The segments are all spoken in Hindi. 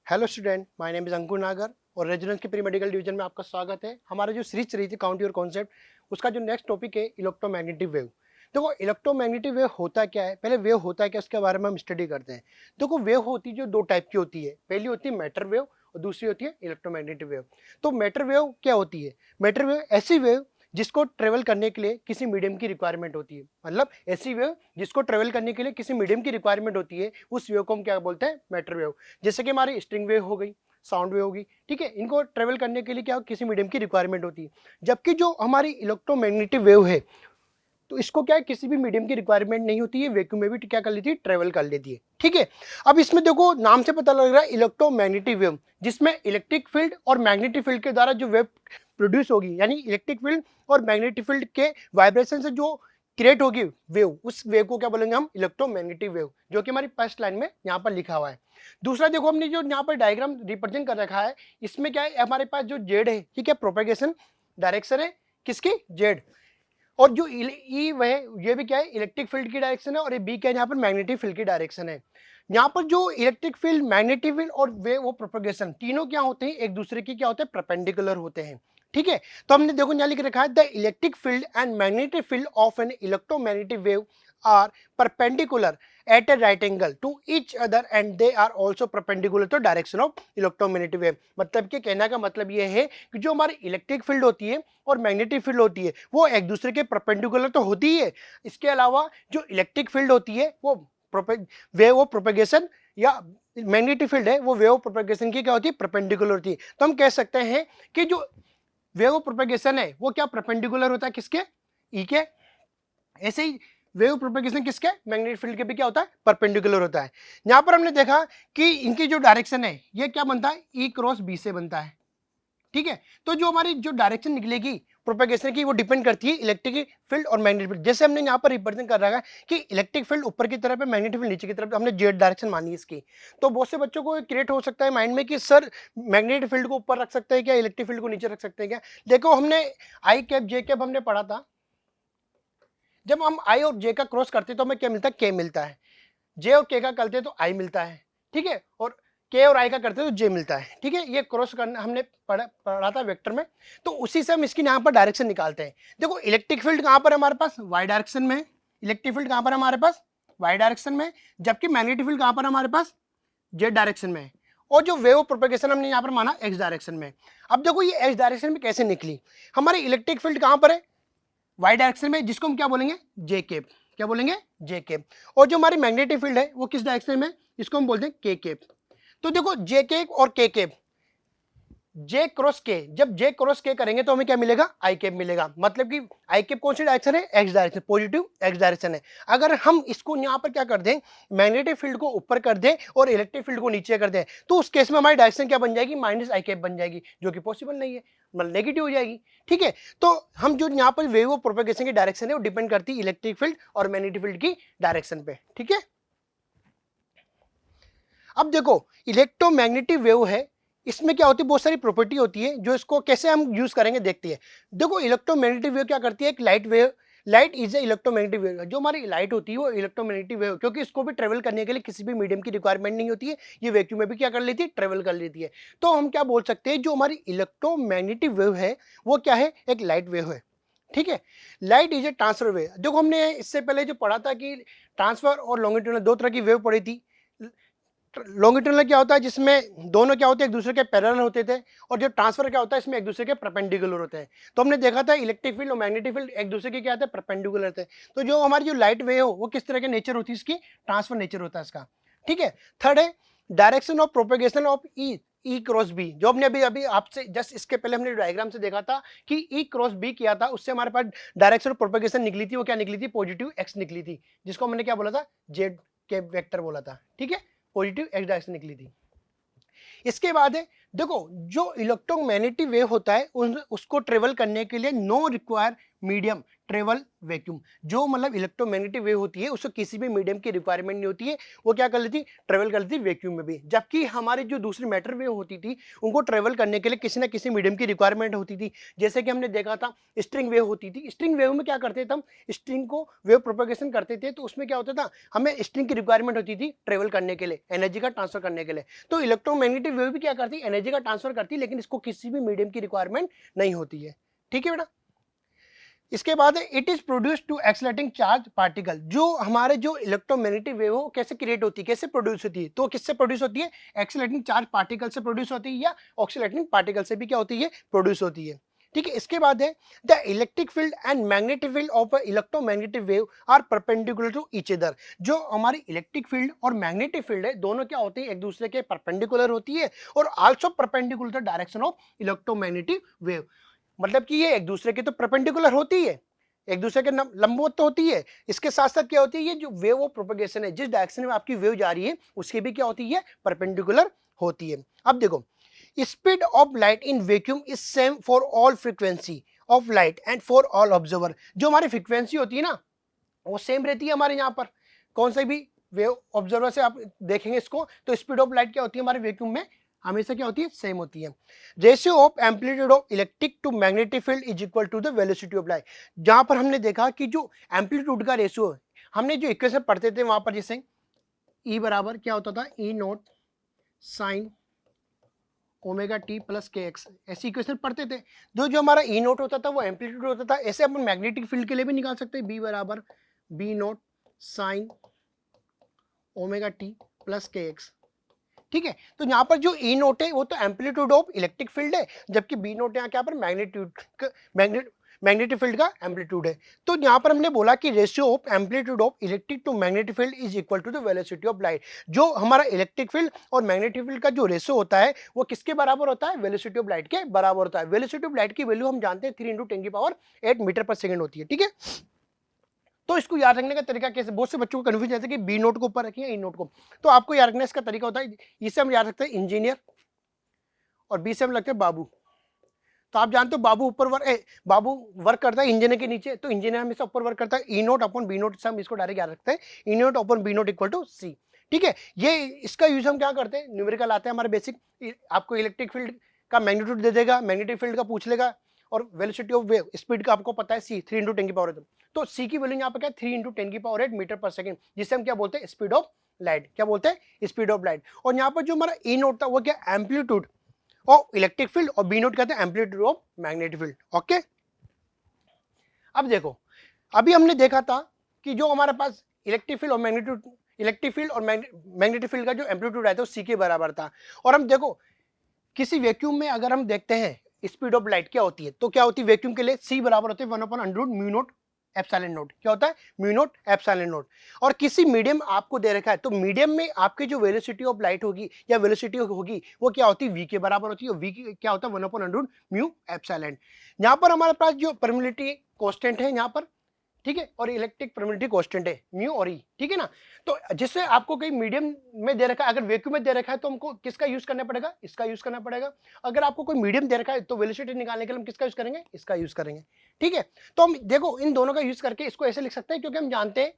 Hello student, my name is Ankur Nagar और रेजिडेंस के प्री मेडिकल डिवीजन में आपका स्वागत है। हमारा जो सीरीज चल रही थी काउंट योर कॉन्सेप्ट, उसका जो नेक्स्ट टॉपिक है इलेक्ट्रोमैग्नेटिक वेव। देखो इलेक्ट्रोमैग्नेटिक वेव होता क्या है, पहले वेव होता है क्या उसके बारे में हम स्टडी करते हैं। देखो वेव होती है जो दो टाइप की होती है, पहली होती है मैटर वेव और दूसरी होती है इलेक्ट्रोमैग्नेटिक वेव। तो मैटर वेव क्या होती है? मैटर वेव ऐसी वेव जिसको ट्रेवल करने के लिए किसी मीडियम की रिक्वायरमेंट होती है, मतलब ऐसी वेव जिसको ट्रेवल करने के लिए किसी मीडियम की रिक्वायरमेंट होती है, उस वेव को हम क्या बोलते हैं? Matter wave. जैसे कि हमारी स्ट्रिंग वेव हो गई, साउंड वेव होगी, ठीक है। इनको ट्रेवल करने के लिए क्या किसी मीडियम की रिक्वायरमेंट होती है। जबकि जो हमारी इलेक्ट्रोमैग्नेटिक वेव है, तो इसको क्या है, किसी भी मीडियम की रिक्वायरमेंट नहीं होती है, वैक्यूम में भी क्या कर लेती है, ट्रेवल कर लेती है, ठीक है। अब इसमें देखो नाम से पता लग रहा है इलेक्ट्रोमैग्नेटिक वेव, जिसमें इलेक्ट्रिक फील्ड और मैग्नेटिक फील्ड के द्वारा जो वेव प्रोड्यूस होगी, यानी इलेक्ट्रिक फील्ड और मैग्नेटिक फील्ड के वाइब्रेशन से जो क्रिएट होगी वेव, उस वेव को क्या बोलेंगे हम? इलेक्ट्रोमैग्नेटिक वेव, जो कि हमारी फर्स्ट लाइन में यहाँ पर लिखा हुआ है। दूसरा देखो हमने जो यहाँ पर डायग्राम रिप्रेजेंट कर रखा है, इसमें क्या है, हमारे पास जो जेड है, ठीक है, प्रोपेगेशन डायरेक्शन है किसकी? जेड। और जो ई वह ये भी क्या है, इलेक्ट्रिक फील्ड की डायरेक्शन है, और ये बी क्या है, यहाँ पर मैग्नेटिक फील्ड की डायरेक्शन है। यहाँ पर जो इलेक्ट्रिक फील्ड, मैग्नेटिक फील्ड और वे वो प्रोपेगेशन, तीनों क्या होते हैं, एक दूसरे की क्या होते हैं, परपेंडिकुलर होते हैं, ठीक है। तो हमने देखो यहाँ लिख रखा है the electric field and magnetic field of an electromagnetic wave are perpendicular at a right angle to each other and they are also perpendicular to direction of electromagnetic wave। मतलब कि कहने का मतलब ये है कि जो हमारी इलेक्ट्रिक फील्ड होती है और मैग्नेटिक फील्ड होती है, वो एक दूसरे के परपेंडिकुलर तो होती ही है। इसके अलावा जो इलेक्ट्रिक फील्ड होती है वो वेव ऑफ प्रोपेगेशन, या मैग्नेटिक फील्ड है वो वेव ऑफ प्रोपेगेशन की क्या होती है, परपेंडिकुलर होती है। तो हम कह सकते हैं कि जो वेव ऑफ प्रोपेगेशन है वो क्या परपेंडिकुलर होता है किसके? ई के। ऐसे ही वेव प्रोपेगेशन किसके? मैग्नेटिक फील्ड के भी क्या होता है, परपेंडिकुलर होता है। यहां पर हमने देखा कि इनकी जो डायरेक्शन है ये क्या बनता है, ई क्रॉस बी से बनता है, ठीक है। तो जो हमारी जो डायरेक्शन निकलेगी प्रोपेगेशन की, वो डिपेंड करती है इलेक्ट्रिक फील्ड और मैग्नेटिक फील्ड। जैसे हमने यहाँ पर रिप्रेजेंट कर रखा है कि इलेक्ट्रिक फील्ड ऊपर की तरफ है, मैग्नेटिक फील्ड नीचे की तरफ, हमने जेड डायरेक्शन मानी इसकी। तो बहुत से बच्चों को क्रिएट हो सकता है माइंड में कि सर मैग्नेटिक फील्ड को ऊपर रख सकते हैं क्या, इलेक्ट्रिक फील्ड को नीचे रख सकते हैं क्या? देखो हमने आई कैप जे कैप हमने पढ़ा था। जब हम आई और जे का क्रॉस करते तो हमें क्या मिलता है? के मिलता है। जे और के का करते तो आई मिलता है, ठीक है। और के और आई का करते तो जे मिलता है, ठीक है। ये क्रॉस करना हमने पढ़ा था वेक्टर में। तो उसी से हम इसकी यहाँ पर डायरेक्शन निकालते हैं। देखो इलेक्ट्रिक फील्ड कहाँ पर है हमारे पास? वाई डायरेक्शन में। इलेक्ट्रिक फील्ड कहाँ पर है हमारे पास? वाई डायरेक्शन में। जबकि मैग्नेटिक फील्ड कहाँ पर हमारे पास? जेड डायरेक्शन में। और जो वेव प्रोपेगेशन हमने यहाँ पर माना एक्स डायरेक्शन में। अब देखो ये एक्स डायरेक्शन में कैसे निकली? हमारी इलेक्ट्रिक फील्ड कहाँ पर है? वाई डायरेक्शन में, जिसको हम क्या बोलेंगे? J cap. क्या बोलेंगे? J cap. और जो हमारी मैग्नेटिक फील्ड है वो किस डायरेक्शन में? इसको हम बोलते हैं के केप। तो देखो जे केप और के केप, जे क्रॉस के, जब जे क्रॉस के करेंगे तो हमें क्या मिलेगा? आई केप मिलेगा। मतलब कि आई केप कौन सी डायरेक्शन है? X direction, positive x direction है। अगर हम इसको यहाँ पर क्या कर दें, मैग्नेटिक फील्ड को ऊपर कर दें और इलेक्ट्रिक फील्ड को नीचे कर दें, तो उस केस में हमारी डायरेक्शन क्या बन जाएगी? माइनस आई केप बन जाएगी, जो कि पॉसिबल नहीं है, मतलब नेगेटिव हो जाएगी, ठीक है। तो हम जो यहाँ पर वेव ऑफ प्रोपेगेशन की डायरेक्शन है वो डिपेंड करती है इलेक्ट्रिक फील्ड और मैग्नेटिक फील्ड की डायरेक्शन पे, ठीक है। अब देखो इलेक्ट्रोमैग्नेटिक वेव है, इसमें क्या होती है, बहुत सारी प्रॉपर्टी होती है, जो इसको कैसे हम यूज करेंगे देखते हैं। देखो इलेक्ट्रोमैग्नेटिक वेव क्या करती है, एक light wave, light is a electromagnetic wave. जो हमारी लाइट होती है वो इलेक्ट्रोमैग्नेटिक वेव, क्योंकि इसको भी ट्रेवल करने के लिए किसी भी मीडियम की रिक्वायरमेंट नहीं होती है, ये वैक्यूम में भी क्या कर लेती है, ट्रेवल कर लेती है। तो हम क्या बोल सकते हैं, जो हमारी इलेक्ट्रोमैग्नेटिक वेव है वो क्या है, एक लाइट वेव है, ठीक है। Light is a transfer wave. देखो हमने इससे पहले जो पढ़ा था कि ट्रांसफर और लॉन्गिट्यूडनल दो तरह की वेव पढ़ी थी। लॉन्गिट्यूडनल क्या होता है, जिसमें दोनों क्या होते हैं, एक दूसरे के पैरेलल होते थे। और जो ट्रांसफर क्या होता है, इसमें एक दूसरे के परपेंडिकुलर होते हैं। तो हमने देखा था इलेक्ट्रिक फील्ड और मैग्नेटिक फील्ड एक दूसरे के क्या होते हैं, परपेंडिकुलर थे। तो जो हमारी जो लाइट वेव हो वो किस तरह के नेचर होती है, इसकी ट्रांसफर नेचर होता है इसका, ठीक है। थर्ड है direction of propagation of E, E cross B. जो हमने अभी अभी आपसे जस्ट इसके पहले हमने डायग्राम से देखा था कि ई क्रॉस बी किया था, उससे हमारे पास डायरेक्शन ऑफ प्रोपेगेशन निकली थी, वो क्या निकली थी, पॉजिटिव एक्स निकली थी, जिसको हमने क्या बोला था, जेड के वेक्टर बोला था, ठीक है। पॉजिटिव एक्स डायरेक्शन निकली थी। इसके बाद है देखो जो इलेक्ट्रोमैग्नेटिक वेव होता है उसको ट्रेवल करने के लिए no require medium travel vacuum. जो मतलब इलेक्ट्रोमैग्नेटिक वेव होती है उसको किसी भी मीडियम की रिक्वायरमेंट नहीं होती है, वो क्या कर लेती, ट्रेवल कर लेती वैक्यूम में भी। जबकि हमारी जो दूसरी मैटर वेव होती थी उनको ट्रेवल करने के लिए किसी ना किसी मीडियम की रिक्वायरमेंट होती थी। जैसे कि हमने देखा था स्ट्रिंग वेव होती थी, स्ट्रिंग वेव में क्या करते थे हम, स्ट्रिंग को वेव प्रोपेगेशन करते थे, तो उसमें क्या होता था, हमें स्ट्रिंग की रिक्वायरमेंट होती थी ट्रेवल करने के लिए, एनर्जी का ट्रांसफर करने के लिए। तो इलेक्ट्रोमैग्नेटिक वेव भी क्या करती है, एनर्जी का ट्रांसफर करती है, लेकिन इसको किसी भी मीडियम की रिक्वायरमेंट नहीं होती है। ठीक है बेटा। इसके बाद है it is produce to accelerating charge particle. जो हमारे जो इलेक्ट्रोमैग्नेटिक वेव हो कैसे क्रिएट होती है, कैसे प्रोड्यूस होती है, तो किससे प्रोड्यूस होती है, एक्सलेटिंग चार्ज पार्टिकल से प्रोड्यूस होती है, या ऑक्सीलेटिंग पार्टिकल से भी क्या होती है, प्रोड्यूस होती है। ठीक है। इसके बाद है the electric field and magnetic field of electromagnetic wave are perpendicular to each other. जो हमारी इलेक्ट्रिक फील्ड और मैग्नेटिक फील्ड है दोनों क्या होती है, एक दूसरे के परपेंडिकुलर होती है, और also perpendicular the direction of electromagnetic wave. मतलब कि ये एक दूसरे के तो परपेंडिकुलर होती है, एक दूसरे के लंबवत तो होती है, इसके साथ साथ क्या होती है, ये जो वेव ऑफ प्रोपेगेशन है, जिस डायरेक्शन में आपकी वेव जा रही है उसकी भी क्या होती है, परपेंडिकुलर होती है। अब देखो, speed of light in vacuum is same for all frequency of light and for all observer. जो हमारी फ्रीक्वेंसी होती है ना वो सेम रहती है हमारे यहाँ पर, कौन सा भी वेव ऑब्जर्वर से आप देखेंगे इसको, तो स्पीड ऑफ लाइट क्या होती है हमारे वैक्यूम में, हमेशा क्या होती है, सेम होती है। Ratio of amplitude of electric to magnetic field is equal to the velocity of light. जहां पर हमने देखा कि जो एम्पलीट्यूड का रेशियो है, हमने जो इक्वेशन पढ़ते थे वहां पर, जैसे E बराबर क्या होता था, E not sign omega T plus K x, ऐसी इक्वेशन पढ़ते थे। जो हमारा E नोट होता था वो एम्पलीट्यूड होता था। ऐसे अपन मैग्नेटिक फील्ड के लिए भी निकाल सकते हैं, B बराबर B note sine omega T plus K X. ठीक है। तो यहाँ पर जो E नोट है वो तो एम्पलीट्यूड ऑफ इलेक्ट्रिक फील्ड है, जबकि B नोट यहाँ क्या पर मैग्नेटिक फील्ड का एम्पलीट्यूड है। तो यहाँ पर हमने बोला कि ratio of amplitude of electric to magnetic field is equal to the velocity of light. जो हमारा इलेक्ट्रिक फील्ड और मैग्नेटिक फील्ड का जो रेशियो होता है वो किसके बराबर होता है, वेलोसिटी ऑफ लाइट के बराबर होता है। वेलोसिटी ऑफ लाइट की वैल्यू हम जानते हैं 3 × 10⁸ मीटर पर सेकंड होती है। ठीक है। तो इसको याद रखने का तरीका कैसे, बहुत से बच्चों को कंफ्यूज रहता है कि बी नोट को ऊपर रखिए ई नोट को, तो आपको याद रखना इसका तरीका होता है, इससे हम याद रखते हैं इंजीनियर, और बी से हम लगते हैं बाबू। तो आप जानते हो बाबू ऊपर बाबू वर्क करता है इंजीनियर के नीचे, तो इंजीनियर हमेशा ऊपर वर्क करता है। E naught upon B naught से हम इसको डायरेक्ट याद रखते हैं, E naught upon B naught equal to C. ठीक है। ये इसका यूज हम क्या करते हैं, न्यूमेरिकल आते हैं हमारे बेसिक, आपको इलेक्ट्रिक फील्ड का मैग्नीट्यूड दे देगा, मैग्नेटिक फील्ड का पूछ लेगा, और वेलोसिटी ऑफ वेव स्पीड का आपको पता है सी 3 × 10⁸। तो सी की वैल्यू यहाँ पे क्या है 3 × 10⁸ मीटर पर सेकंड, जिसे हम क्या बोलते हैं, स्पीड ऑफ लाइट। क्या बोलते हैं, स्पीड ऑफ लाइट। और यहाँ पर जो हमारा ई नोट था वो क्या, एम्पलीट्यूड ऑफ इलेक्ट्रिक फील्ड, और बी नोट कहते हैं amplitude of magnetic field. Okay. अब देखो, अभी हमने देखा था कि जो हमारे पास इलेक्ट्रिक फील्ड और मैग्नेटिक फील्ड का जो एम्पलीट्यूड है तो सी के बराबर था। और हम देखो किसी वैक्यूम में अगर हम देखते हैं स्पीड ऑफ लाइट क्या होती है, तो क्या होती है वैक्यूम के लिए, सी बराबर होते हैं 1/√μ0 एप्सिलॉन नोट। क्या होता है, μ0 एप्सिलॉन नोट। और किसी मीडियम आपको दे रखा है, तो मीडियम में आपकी जो वेलोसिटी ऑफ लाइट होगी या वेलोसिटी होगी वो क्या होती है, v के बराबर होती है। v क्या होता है 1/√μ एप्सिलॉन। यहाँ पर हमारे पास जो परमिटिविटी कांस्टेंट है यहाँ पर, ठीक है, और इलेक्ट्रिक परमिटिविटी कांस्टेंट है म्यू और ई। ठीक है ना। तो जिससे आपको कहीं मीडियम में दे रखा है, अगर वैक्यूम में दे रखा है तो हमको किसका यूज करना पड़ेगा, इसका यूज करना पड़ेगा। अगर आपको कोई मीडियम दे रखा है तो वेलोसिटी निकालने के लिए हम किसका यूज करेंगे, इसका यूज करेंगे। ठीक है। तो हम देखो इन दोनों का यूज करके इसको ऐसे लिख सकते हैं, क्योंकि हम जानते हैं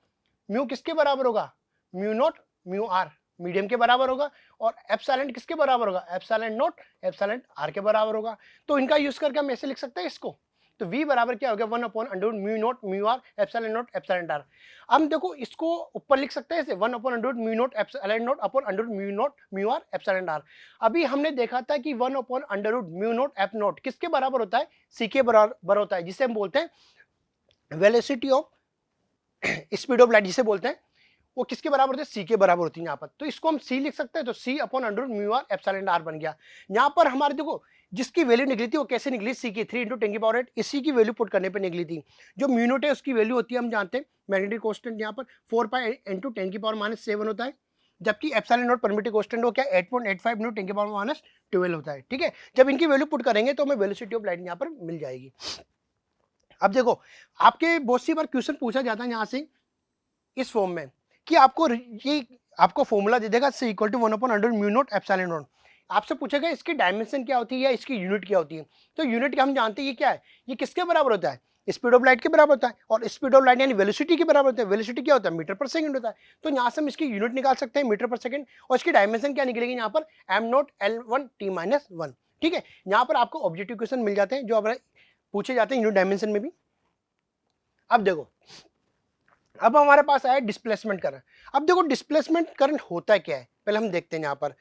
म्यू किसके बराबर होगा, μ0 μr मीडियम के बराबर होगा, और एप्सिलॉन किसके बराबर होगा, एप्सिलॉन नॉट एप्सिलॉन r के बराबर होगा। तो इनका यूज करके हम ऐसे लिख सकते हैं इसको। तो v बराबर क्या हो गया 1/√μ0 μr epsilon not epsilon r। हम देखो इसको ऊपर लिख सकते हैं ऐसे 1/√μ0 epsilon not /√μ0 μr epsilon r। अभी हमने देखा था कि 1/√μ0 एप नॉट किसके बराबर होता है, c के बराबर होता है, जिसे हम बोलते हैं velocity of speed of light, जिसे बोलते हैं वो किसके बराबर होते हैं, सी के बराबर होती है यहाँ पर। तो इसको हम सी लिख सकते हैं, तो c/√μr एप्सिलॉन r बन गया। यहाँ पर हमारे देखो जिसकी वैल्यू निकली थी वो कैसे निकली, सी की 3 × 10⁸, इसी की वैल्यू पुट करने पे निकली थी। जो म्यूनोट है उसकी वैल्यू होती है हम जानते हैं मैग्नेटिक कांस्टेंट यहाँ पर 4π × 10⁻⁻7 होता है, जबकि एप्सिलॉन नॉट परमिटिव कांस्टेंट हो क्या 8.85 × 10⁻12 होता है। ठीक है। जब इनकी वैल्यू पुट करेंगे तो हमें वेलोसिटी ऑफ लाइट यहाँ पर मिल जाएगी। अब देखो आपके बहुत सी बार क्वेश्चन पूछा जाता है यहाँ से इस फॉर्म में कि आपको फॉर्मूला दे देगा c = 1/√μ0 एप्सिलॉन नॉट। आपसे पूछेगा इसकी डायमेंशन क्या होती है या इसकी यूनिट क्या होती है। तो यूनिट का हम जानते हैं ये क्या है, ये किसके बराबर होता है, स्पीड ऑफ लाइट के बराबर होता है, और स्पीड ऑफ लाइट यानी वेलोसिटी के बराबर होता है। वेलोसिटी क्या होता है? मीटर पर सेकंड होता है। तो यहाँ से हम इसकी यूनिट निकाल सकते हैं मीटर पर सेकंड, और इसकी डायमेंशन क्या निकलेगी यहाँ पर? m0 L1t-1। ठीक है, यहाँ पर आपको ऑब्जेक्टिव क्वेश्चन मिल जाते हैं जो अब पूछे जाते हैं यूनिट डायमेंशन में भी। अब देखो, अब हमारे पास आया डिस्प्लेसमेंट करंट। अब देखो डिस्प्लेसमेंट करंट होता क्या है, पहले हम देखते हैं यहाँ पर।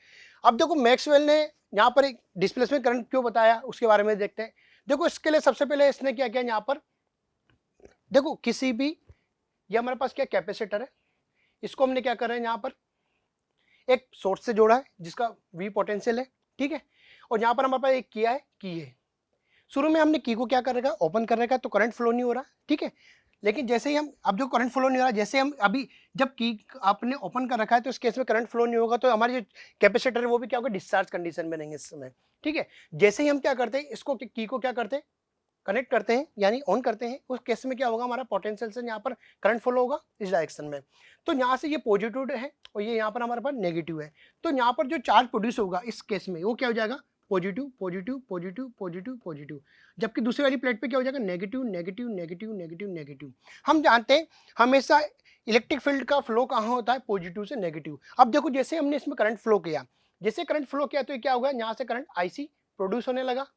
अब देखो मैक्सवेल ने यहाँ पर एक डिस्प्लेसमेंट करंट क्यों बताया उसके बारे में देखते हैं। देखो इसके लिए सबसे पहले इसने क्या किया यहाँ पर, देखो किसी भी, ये हमारे पास क्या कैपेसिटर है, इसको हमने क्या कर रहे हैं यहाँ पर एक सोर्स से जोड़ा है जिसका V पोटेंशियल है। ठीक है, और यहाँ पर हमारे पास एक किया है की है। शुरू में हमने की को क्या कर रखा है? ओपन कर रखा है, तो करंट फ्लो नहीं हो रहा। ठीक है, लेकिन जैसे ही हम, अब जो करंट फ्लो नहीं हो रहा, जैसे हम अभी जब की आपने ओपन कर रखा है तो इस केस में करंट फ्लो नहीं होगा, तो हमारे जो कैपेसिटर है वो भी क्या होगा? डिस्चार्ज कंडीशन में रहेंगे इस समय। ठीक है, जैसे ही हम क्या करते हैं, इसको की को क्या करते हैं? कनेक्ट करते हैं यानी ऑन करते हैं, उस केस में क्या होगा? हमारा पोटेंशियल से यहाँ पर करंट फ्लो होगा इस डायरेक्शन में। तो यहाँ से ये पॉजिटिव है और ये यहाँ पर हमारे पास नेगेटिव है। तो यहाँ पर जो चार्ज प्रोड्यूस होगा इस केस में वो क्या हो जाएगा? Positive positive positive positive positive. जबकि दूसरी वाली प्लेट पे क्या हो जाएगा? Negative negative negative negative negative. हम जानते हैं हमेशा इलेक्ट्रिक फील्ड का फ्लो कहाँ होता है? पॉजिटिव से नेगेटिव। अब देखो जैसे हमने इसमें करंट फ्लो किया, जैसे करंट फ्लो किया तो क्या होगा? यहाँ से करंट IC प्रोड्यूस होने लगा।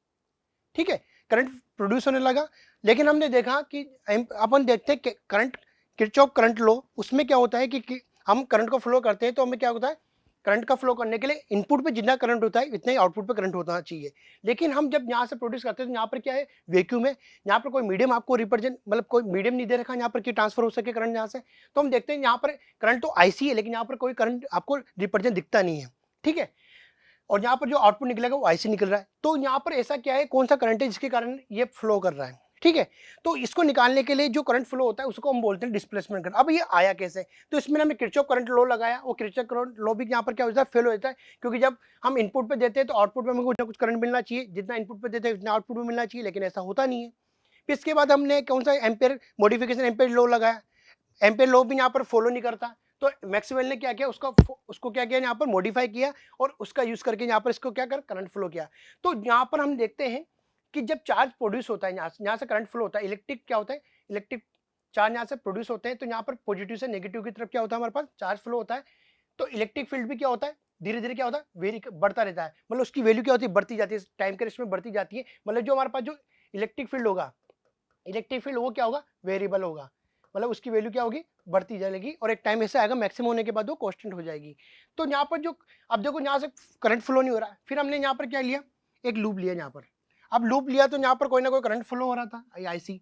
ठीक है, करंट प्रोड्यूस होने लगा। लेकिन हमने देखा कि अपन देखते हैं करंट, किरचॉफ करंट लॉ, उसमें क्या होता है कि हम करंट को फ्लो करते हैं तो हमें क्या होता है? करंट का फ्लो करने के लिए इनपुट पे जितना करंट होता है इतना ही आउटपुट पे करंट होना चाहिए। लेकिन हम जब यहाँ से प्रोड्यूस करते हैं तो यहाँ पर क्या है? वैक्यूम है, यहाँ पर कोई मीडियम आपको रिप्रेजेंट, मतलब कोई मीडियम नहीं दे रखा यहाँ पर कि ट्रांसफर हो सके करंट यहाँ से। तो हम देखते हैं यहाँ पर करंट तो IC है, लेकिन यहाँ पर कोई करंट आपको रिप्रेजेंट दिखता नहीं है। ठीक है, और यहाँ पर जो आउटपुट निकलेगा वो IC निकल रहा है। तो यहाँ पर ऐसा क्या है, कौन सा करंट है जिसके कारण ये फ्लो कर रहा है? ठीक है, तो इसको निकालने के लिए जो करंट फ्लो होता है उसको हम बोलते हैं डिस्प्लेसमेंट करंट। अब ये आया कैसे? तो इसमें हमने किरचॉफ करंट लॉ लगाया, वो किरचॉफ करंट लॉ भी यहाँ पर क्या होता है? फेल हो जाता है, क्योंकि जब हम इनपुट पे देते हैं तो आउटपुट में हमें कुछ ना कुछ करंट मिलना चाहिए, जितना इनपुट पे देते हैं उतना आउटपुट में मिलना चाहिए, लेकिन ऐसा होता नहीं है। फिर इसके बाद हमने कौन सा एम्पेयर मॉडिफिकेशन, एम्पेयर लॉ लगाया, एम्पेयर लॉ भी यहाँ पर फॉलो नहीं करता। तो मैक्सवेल ने क्या किया, उसको क्या किया, यहाँ पर मॉडिफाई किया और उसका यूज करके यहाँ पर इसको क्या कर करंट फ्लो किया। तो यहाँ पर हम देखते हैं कि जब चार्ज प्रोड्यूस होता है, यहाँ से करंट फ्लो होता है, इलेक्ट्रिक क्या होता है? इलेक्ट्रिक चार्ज यहाँ से प्रोड्यूस होते हैं, तो यहाँ पर पॉजिटिव से नेगेटिव की तरफ क्या होता है? हमारे पास चार्ज फ्लो होता है। तो इलेक्ट्रिक फील्ड भी क्या होता है? धीरे धीरे क्या होता है? वेरी बढ़ता रहता है, मतलब उसकी वैल्यू क्या होती है? बढ़ती जाती है, टाइम के रेस्ट में बढ़ती जाती है। मतलब जो हमारे पास जो इलेक्ट्रिक फील्ड होगा, इलेक्ट्रिक फील्ड वो क्या होगा? वेरिएबल होगा, मतलब उसकी वैल्यू क्या होगी? बढ़ती जाएगी, और एक टाइम ऐसा आएगा मैक्सिमम होने के बाद वो कांस्टेंट हो जाएगी। तो यहाँ पर जो, अब देखो यहाँ से करंट फ्लो नहीं हो रहा है, फिर हमने यहाँ पर क्या लिया? एक लूप लिया यहाँ पर। अब लूप लिया तो यहाँ पर कोई ना कोई करंट फ्लो हो रहा था IC,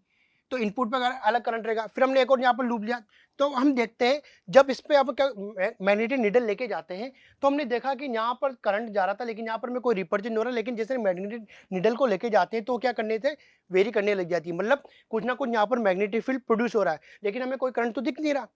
तो इनपुट पर अलग करंट रहेगा। फिर हमने एक और यहाँ पर लूप लिया, तो हम देखते हैं जब इस पे अब क्या मैग्नेटिक नीडल लेके जाते हैं तो हमने देखा कि यहाँ पर करंट जा रहा था, लेकिन यहाँ पर में कोई रिपर्जन नहीं हो रहा। लेकिन जैसे मैग्नेटिक नीडल को लेके जाते हैं तो क्या करने थे? वेरी करने लग जाती है, मतलब कुछ ना कुछ यहाँ पर मैग्नेटिक फील्ड प्रोड्यूस हो रहा है, लेकिन हमें कोई करंट तो दिख नहीं रहा।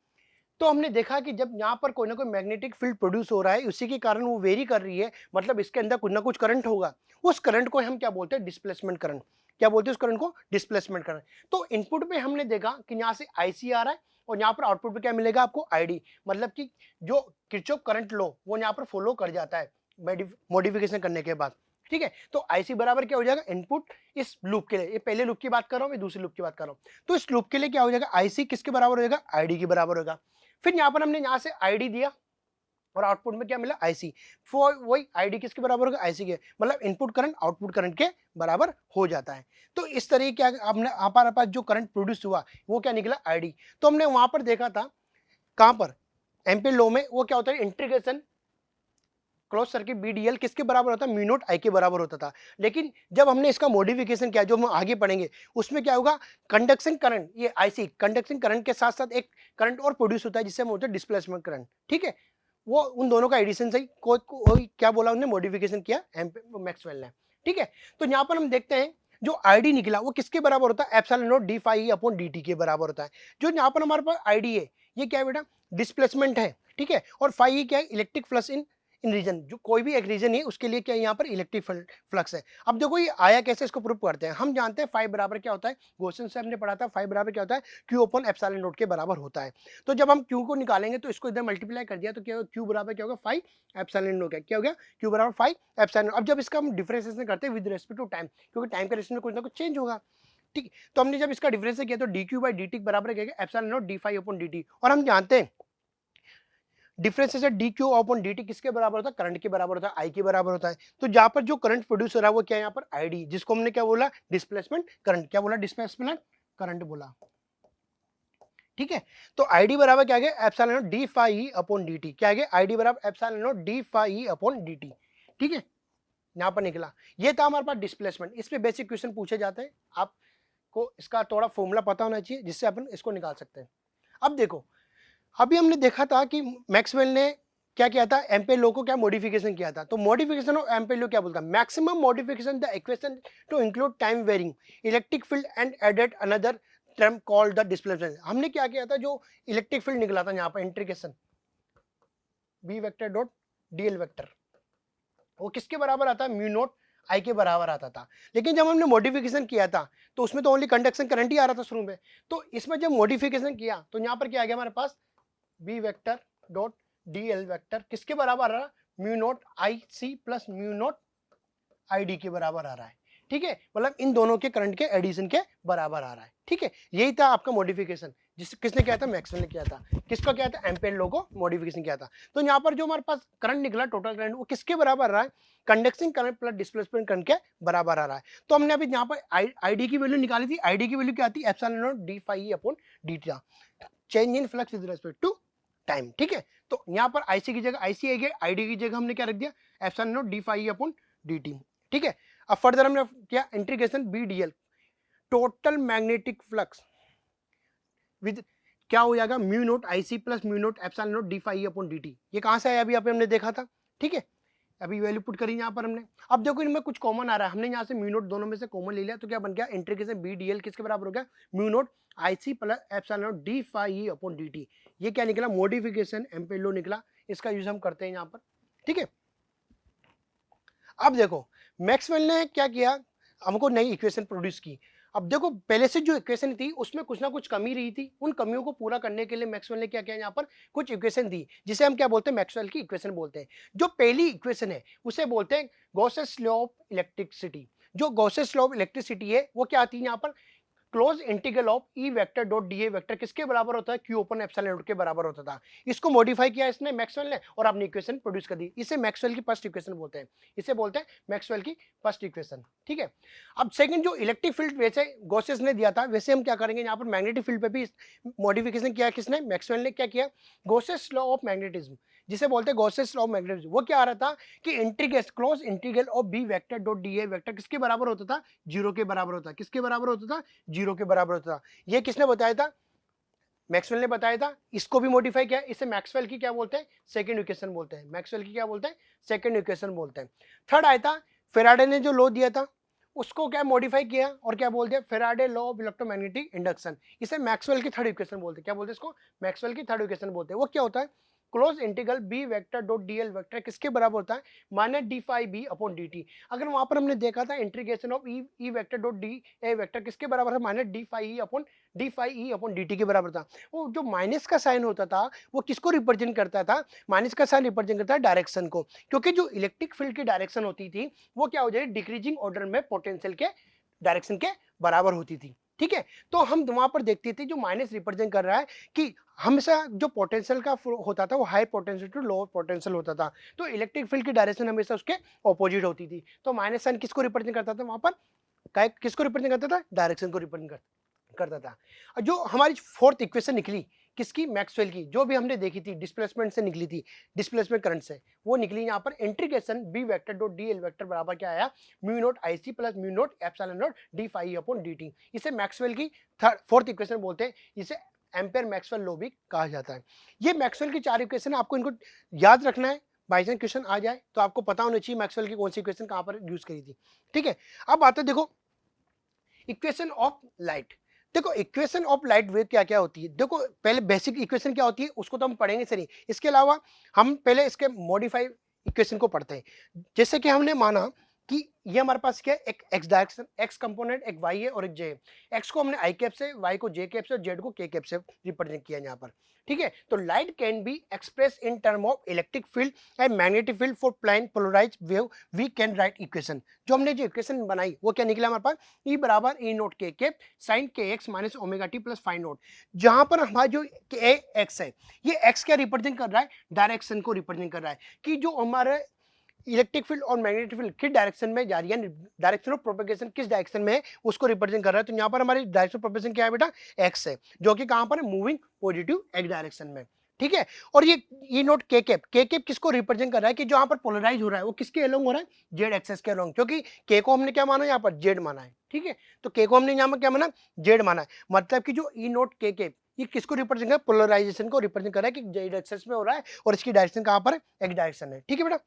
तो हमने देखा कि जब यहाँ पर कोई ना कोई मैग्नेटिक फील्ड प्रोड्यूस हो रहा है, उसी के कारण वो वेरी कर रही है, मतलब इसके अंदर कुछ ना कुछ करंट होगा। उस करंट को हम क्या बोलते हैं? Displacement current. क्या बोलते हैं उस करंट को? Displacement current. तो इनपुट पे हमने देखा कि यहाँ से IC आ रहा है, और यहाँ पर आउटपुट पे क्या मिलेगा आपको? ID, मतलब कि जो किरचॉफ करंट लॉ वो यहाँ पर फॉलो कर जाता है मॉडिफिकेशन करने के बाद। ठीक है, तो IC बराबर क्या हो जाएगा? इनपुट इस लूप के लिए, ये पहले लूप की बात कर रहा हूँ, मैं दूसरे लूप की बात कर रहा हूँ। तो इस लूप के लिए क्या हो जाएगा? IC किसके बराबर हो जाएगा? ID के बराबर होगा। फिर यहाँ पर हमने यहाँ से ID दिया और आउटपुट में क्या मिला? IC। वही ID किसके बराबर होगा? IC के, मतलब इनपुट करंट आउटपुट करंट के बराबर हो जाता है। तो इस तरीके आपने हमारे पास जो करंट प्रोड्यूस हुआ वो क्या निकला? ID। तो हमने वहां पर देखा था, कहां पर? एम्पीयर लॉ में वो क्या होता है? इंटीग्रेशन क्लोज सर्किट BDL किसके बराबर होता है? म्यू नॉट I के बराबर होता था। लेकिन जब हमने इसका मॉडिफिकेशन किया, जो हम आगे पढ़ेंगे, उसमें क्या होगा? कंडक्शन करंट, ये IC कंडक्शन करंट के साथ साथ एक करंट और प्रोड्यूस होता है जिससे हम बोलते हैं डिस्प्लेसमेंट करंट। ठीक है, वो उन दोनों का एडिशन से कोई क्या बोला उन्होंने? मॉडिफिकेशन किया मैक्सवेल ने। ठीक है, तो यहाँ पर हम देखते हैं जो ID निकला वो किसके बराबर होता है? Epsilon not d phi upon dt के बराबर होता है। जो यहाँ पर हमारे पास ID है, ये क्या है बेटा? डिस्प्लेसमेंट है। ठीक है, और phi ये क्या है? इलेक्ट्रिक फ्लक्स इन रीजन, जो कोई भी एक रीजन है उसके लिए क्या यहाँ पर इलेक्ट्रिक फ्लक्स है। अब देखो ये आया कैसे, इसको प्रूव करते हैं। हम जानते हैं फाई बराबर क्या होता है, क्वेश्चन से हमने पढ़ा था, फाई बराबर क्या होता है? क्यू ओपन एप्सिलॉन नॉट के बराबर होता है। तो जब हम क्यू को निकालेंगे तो इसको इधर मल्टीप्लाई कर दिया तो क्या होगा? क्यू बराबर क्या होगा? Phi epsilon naught. क्या हो गया? क्यू बराबर फाई एप्सिलॉन। अब जब इसका हम डिफरेंशिएशन करते हैं विद रिस्पेक्ट टू टाइम, क्योंकि टाइम के रेस्पेक्ट में कुछ ना कुछ चेंज होगा। ठीक। तो हमने जब इसका डिफरेंस किया तो D Q by D T बराबर क्या है epsilon naught D phi upon D T, और हम जानते हैं difference D Q upon D T किसके बराबर होता है, करंट के बराबर होता है, आई के बराबर होता है। तो जहां पर जो करंट प्रोड्यूस हो रहा है वो क्या है यहाँ पर आईडी, जिसको हमने क्या बोला डिस्प्लेसमेंट करंट, क्या बोला डिस्प्लेसमेंट करंट बोला, ठीक है। तो आईडी बराबर क्या गया epsilon naught D phi upon D T, क्या गया आईडी बराबर epsilon naught D phi upon D T, ठीक है। यहाँ पर निकला, ये था हमारे पास डिस्प्लेसमेंट। इस पे बेसिक क्वेश्चन पूछे जाते हैं, आपको इसका थोड़ा फॉर्मूला पता होना चाहिए जिससे अपन इसको निकाल सकते हैं। अब देखो, अभी हमने देखा था कि मैक्सवेल ने क्या किया था, एम्पेयर लॉ को क्या मॉडिफिकेशन किया था। तो मॉडिफिकेशन ऑफ एम्पेयर लॉ क्या बोलता है, maximum modification the equation to include time varying electric field and added another term called the displacement. हमने क्या किया था, जो इलेक्ट्रिक फील्ड निकला था यहाँ पर integration B vector dot DL vector, वो किसके बराबर आता है म्यू नॉट आई के बराबर आता था। लेकिन जब हमने मॉडिफिकेशन किया था तो उसमें तो ओनली कंडक्शन करंट ही आ रहा था शुरू में। तो इसमें जब मॉडिफिकेशन किया तो यहाँ पर क्या आ गया हमारे पास B vector dot D L vector किसके बराबर आ रहा है mu naught I C plus mu naught I D के बराबर आ रहा है, ठीक है। मतलब इन दोनों के करंट के एडिशन के बराबर आ रहा है, ठीक है। यही था आपका मॉडिफिकेशन, किसने किया था मैक्सवेल ने किया था। किसका किया था एम्पेयर लॉ को मॉडिफिकेशन किया था। तो यहाँ पर जो हमारे पास करंट निकला टोटल करंट वो किसके बराबर आ रहा है conducting current plus displacement current के बराबर आ रहा है। तो हमने अभी यहाँ पर आईडी की वैल्यू निकाली थी। आईडी की वैल्यू क्या आती है epsilon naught D phi upon D T, change in flux with respect to time, ठीक है। तो यहाँ पर आईसी की जगह आईसी आई, आईडी की जगह हमने क्या रख दिया epsilon naught D phi upon D T, ठीक है। अब फर्दर हमने क्या integration B D L total magnetic flux with क्या हो जाएगा mu naught I C plus mu naught epsilon naught D phi upon D T. ये कहां से आया अभी हमने देखा था, ठीक है। अभी वैल्यू पुट करी यहाँ पर हमने। अब देखो इनमें कुछ कॉमन आ रहा है, हमने यहाँ से म्यू नोट दोनों में से कॉमन ले लिया तो क्या बन गया इंटीग्रेशन बी डी एल किसके बराबर हो गया mu naught I C plus epsilon naught D phi upon D T. ये क्या निकला मॉडिफिकेशन एम्पेयर लॉ निकला, इसका यूज हम करते हैं यहाँ पर, ठीक है। अब देखो मैक्सवेल ने क्या किया, हमको नई इक्वेशन प्रोड्यूस की। अब देखो पहले से जो इक्वेशन थी उसमें कुछ ना कुछ कमी रही थी, उन कमियों को पूरा करने के लिए मैक्सवेल ने क्या किया यहाँ पर कुछ इक्वेशन दी जिसे हम क्या बोलते हैं मैक्सवेल की इक्वेशन बोलते हैं। जो पहली इक्वेशन है उसे बोलते हैं गॉसेस लॉ ऑफ इलेक्ट्रिसिटी। जो गॉसेस लॉ ऑफ इलेक्ट्रिसिटी है वो क्या आती है यहाँ पर close integral of E vector dot D A vector किसके बराबर होता है क्यू ओपन एप्सिलॉन नॉट के बराबर होता था। इसको मॉडिफाई किया इसने मैक्सवेल ने और अपनी इक्वेशन प्रोड्यूस कर दी। इसे मैक्सवेल की फर्स्ट इक्वेशन बोलते हैं, इसे बोलते हैं मैक्सवेल की फर्स्ट इक्वेशन, ठीक है। अब सेकंड जो इलेक्ट्रिक फील्ड वैसे गॉसेस ने दिया था वैसे हम क्या करेंगे यहाँ पर मैग्नेटिक फील्ड पे भी मॉडिफिकेशन किया किसने मैक्सवेल ने। क्या किया गॉसेस लॉ ऑफ मैग्नेटिज्म जिसे बोलते हैं गॉसेस लॉ ऑफ मैग्नेटिज्म। वो क्या आ रहा था कि integration close integral of B vector dot D A vector किसके बराबर होता था जीरो के बराबर होता, किसके बराबर होता था जीरो के बराबर होता था। ये किसने बताया था मैक्सवेल ने बताया था। इसको भी मॉडिफाई किया, इसे मैक्सवेल की क्या बोलते हैं सेकंड इक्वेशन बोलते हैं। मैक्सवेल की क्या बोलते हैं सेकंड इक्वेशन बोलते हैं। थर्ड आया था फेराडे ने जो लॉ दिया था उसको क्या मॉडिफाई किया और क्या बोलते हैं Faraday law of electromagnetic induction. इसे मैक्सवेल की थर्ड इक्वेशन बोलते हैं। क्या बोलते हैं इसको मैक्सवेल की थर्ड इक्वेशन बोलते हैं। वो क्या होता है close integral B vector dot DL vector किसके बराबर होता है minus D phi B upon D T. अगर वहां पर हमने देखा था integration of E vector dot D A vector किसके बराबर है minus D phi E upon D T के बराबर था। वो जो माइनस का साइन होता था वो किसको रिप्रेजेंट करता था माइनस का साइन रिप्रेजेंट करता है डायरेक्शन को, क्योंकि जो इलेक्ट्रिक फील्ड की डायरेक्शन होती थी वो क्या हो जाएगी डिक्रीजिंग ऑर्डर में पोटेंशियल के डायरेक्शन के बराबर होती थी, ठीक है। तो हम वहां पर देखते थे जो माइनस रिप्रेजेंट कर रहा है कि हमेशा जो पोटेंशियल का होता था वो high potential to low potential होता था। तो इलेक्ट्रिक फील्ड की डायरेक्शन हमेशा उसके ऑपोजिट होती थी। तो माइनस साइन किसको रिप्रेजेंट करता था वहां पर किसको रिप्रेजेंट करता था डायरेक्शन को रिप्रेजेंट करता था। और जो हमारी फोर्थ इक्वेशन निकली किसकी मैक्सवेल की जो भी हमने देखी थी डिस्प्लेसमेंट से निकली थी डिस्प्लेसमेंट करंट से, वो निकली यहाँ पर integration B vector dot D L vector बराबर क्या आया mu naught I C plus mu naught epsilon naught D phi upon D T. इसे मैक्सवेल की फोर्थ इक्वेशन बोलते हैं, इसे एम्पेयर मैक्सवेल लॉ भी कहा जाता है। ये मैक्सवेल की चार इक्वेशन है, आपको इनको याद रखना है। बाई चांस क्वेश्चन आ जाए तो आपको पता होना चाहिए मैक्सवेल की कौन सी इक्वेशन कहाँ पर यूज करी थी, ठीक है। अब आते देखो इक्वेशन ऑफ लाइट। देखो इक्वेशन ऑफ लाइट वेव क्या क्या होती है, देखो पहले बेसिक इक्वेशन क्या होती है उसको तो हम पढ़ेंगे सही। इसके अलावा हम पहले इसके मॉडिफाई इक्वेशन को पढ़ते हैं। जैसे कि हमने माना कि ये हमारे पास क्या है, एक एक्स डायरेक्शन, एक्स कंपोनेंट, एक वाई है और एक जे है। एक्स को हमने आई कैप से, वाई को जे कैप से और जेड को के कैप से रिप्रेजेंट किया यहाँ पर, ठीक है। तो light can be express in term of electric field and magnetic field for plane polarise wave we can write equation. जो हमने जो इक्वेशन बनाई वो क्या निकला हमारे पास, ई बराबर E naught K cap sine के x minus omega T plus phi note. जहां पर हमारा जो के एक्स है, ये एक्स क्या रिप्रेजेंट कर रहा है, डायरेक्शन को रिप्रेजेंट कर रहा है कि जो हमारे इलेक्ट्रिक फील्ड और मैग्नेटिक फील्ड किस डायरेक्शन में जा रही है, डायरेक्शन ऑफ प्रोपेगेशन किस डायरेक्शन में है, उसको रिप्रेजेंट कर रहा है। तो यहाँ पर हमारी डायरेक्शन ऑफ प्रोपेगेशन क्या है बेटा, एक्स है, जो कि कहां पर है, मूविंग पॉजिटिव एक्स डायरेक्शन में, ठीक है। और ये ई नोट के कैप किसको रिप्रेजेंट कर रहा है कि जहां पर पोलराइज हो रहा है वो किसके अलोंग हो रहा है, जेड एक्सेस के अलोंग, क्योंकि के को हमने क्या माना यहाँ पर, जेड माना है, ठीक है। तो के को हमने यहाँ पर क्या माना, जेड माना है, मतलब कि जो ई नोट के ये किसको रिप्रेजेंट कर रहा है, पोलराइजेशन को रिप्रेजेंट कर रहा है कि जेड एक्सेस में हो रहा है और इसकी डायरेक्शन कहां पर है, एक्स डायरेक्शन है, ठीक है बेटा।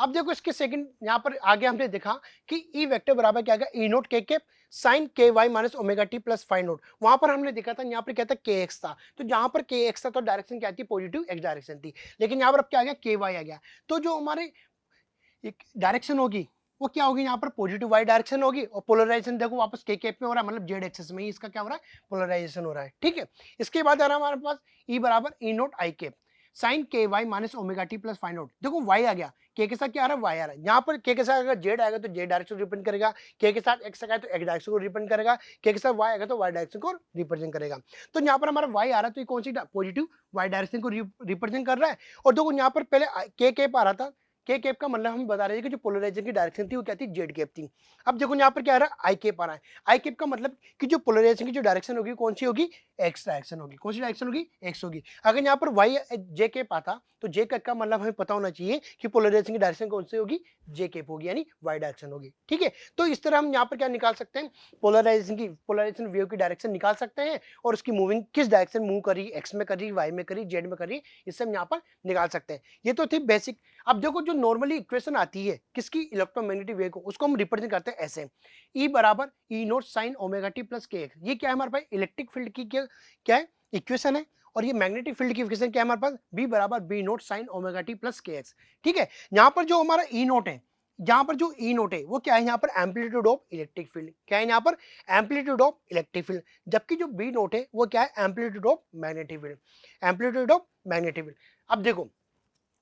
अब देखो इसके सेकंड यहां पर आगे हमने देखा कि ई वेक्टर बराबर क्या आएगा, E naught K cap sine K Y minus omega T plus phi naught. वहां पर हमने देखा था, यहाँ पर क्या था, के एक्स था, तो जहां पर के एक्स था तो डायरेक्शन क्या थी, पॉजिटिव एक्स डायरेक्शन थी, लेकिन यहाँ पर अब क्या आ गया, के वाई आ गया। तो जो हमारे डायरेक्शन होगी वो क्या होगी, यहाँ पर पॉजिटिव वाई डायरेक्शन होगी और पोलराइजेशन देखो वापस के कैप में हो रहा है, मतलब जेड एक्सेस में ही इसका क्या हो रहा है, पोलराइजेशन हो रहा है, ठीक है। इसके बाद आ रहा है हमारे पास ई बराबर E naught I cap sine K Y minus omega T plus phi naught. देखो वाई आ गया, के साथ क्या आ रहा है, वाई आ रहा है। यहाँ पर के साथ अगर जेड आएगा तो जेड डायरेक्शन रिप्रेजेंट करेगा, के साथ एक्स आएगा तो एक्स डायरेक्शन को रिप्रेजेंट करेगा, के साथ वाई आएगा तो वाई डायरेक्शन को रिप्रेजेंट करेगा। तो यहाँ पर हमारा वाई आ रहा है तो ये कौन सी पॉजिटिव वाई डायरेक्शन को रिप्रेजेंट कर रहा है। और देखो यहाँ पर पहले के कैप आ रहा था, के कैप का मतलब हम बता रहे हैं कि जो पोलराइजेशन की डायरेक्शन थी वो क्या थी, जेड कैप थी। अब देखो यहाँ पर क्या आ रहा है, आई कैप आ रहा है। आई कैप का मतलब कि जो पोलराइजेशन की जो डायरेक्शन होगी कौन सी होगी, एक्स डायरेक्शन होगी। कौन सी डायरेक्शन होगी, एक्स होगी। अगर यहाँ पर वाई जे कैप आता तो जे कैप का मतलब हमें पता होना चाहिए कि पोलराइजेशन की डायरेक्शन कौन सी होगी, जे कैप होगी, यानी वाई डायरेक्शन होगी, ठीक है। तो इस तरह हम यहाँ पर क्या निकाल सकते हैं, पोलराइजेशन वेव की डायरेक्शन निकाल सकते हैं और उसकी मूविंग किस डायरेक्शन मूव करी, एक्स में करी, वाई में करी, जेड में करी, इससे हम यहाँ पर निकाल सकते हैं। ये तो थी बेसिक। अब देखो जो नॉर्मली इक्वेशन आती है किसकी, इलेक्ट्रोमैग्नेटिक वेव को, उसको हम रिप्रेजेंट करते हैं ऐसे, ई बराबर E naught sine omega T plus K X. ये क्या है हमारे पास, इलेक्ट्रिक फील्ड की क्या है, इक्वेशन है। और ये मैग्नेटिक फील्ड की इक्वेशन क्या है हमारे पास, बी बराबर B naught sine omega T plus K X, ठीक है। यहाँ पर जो हमारा ई नोट है, यहाँ पर जो ई नोट है वो क्या है, यहाँ पर एम्पलीट्यूड ऑफ इलेक्ट्रिक फील्ड, क्या है यहाँ पर, एम्पलीट्यूड ऑफ इलेक्ट्रिक फील्ड। जबकि जो बी नोट है वो क्या है, amplitude of magnetic field, amplitude of magnetic field. अब देखो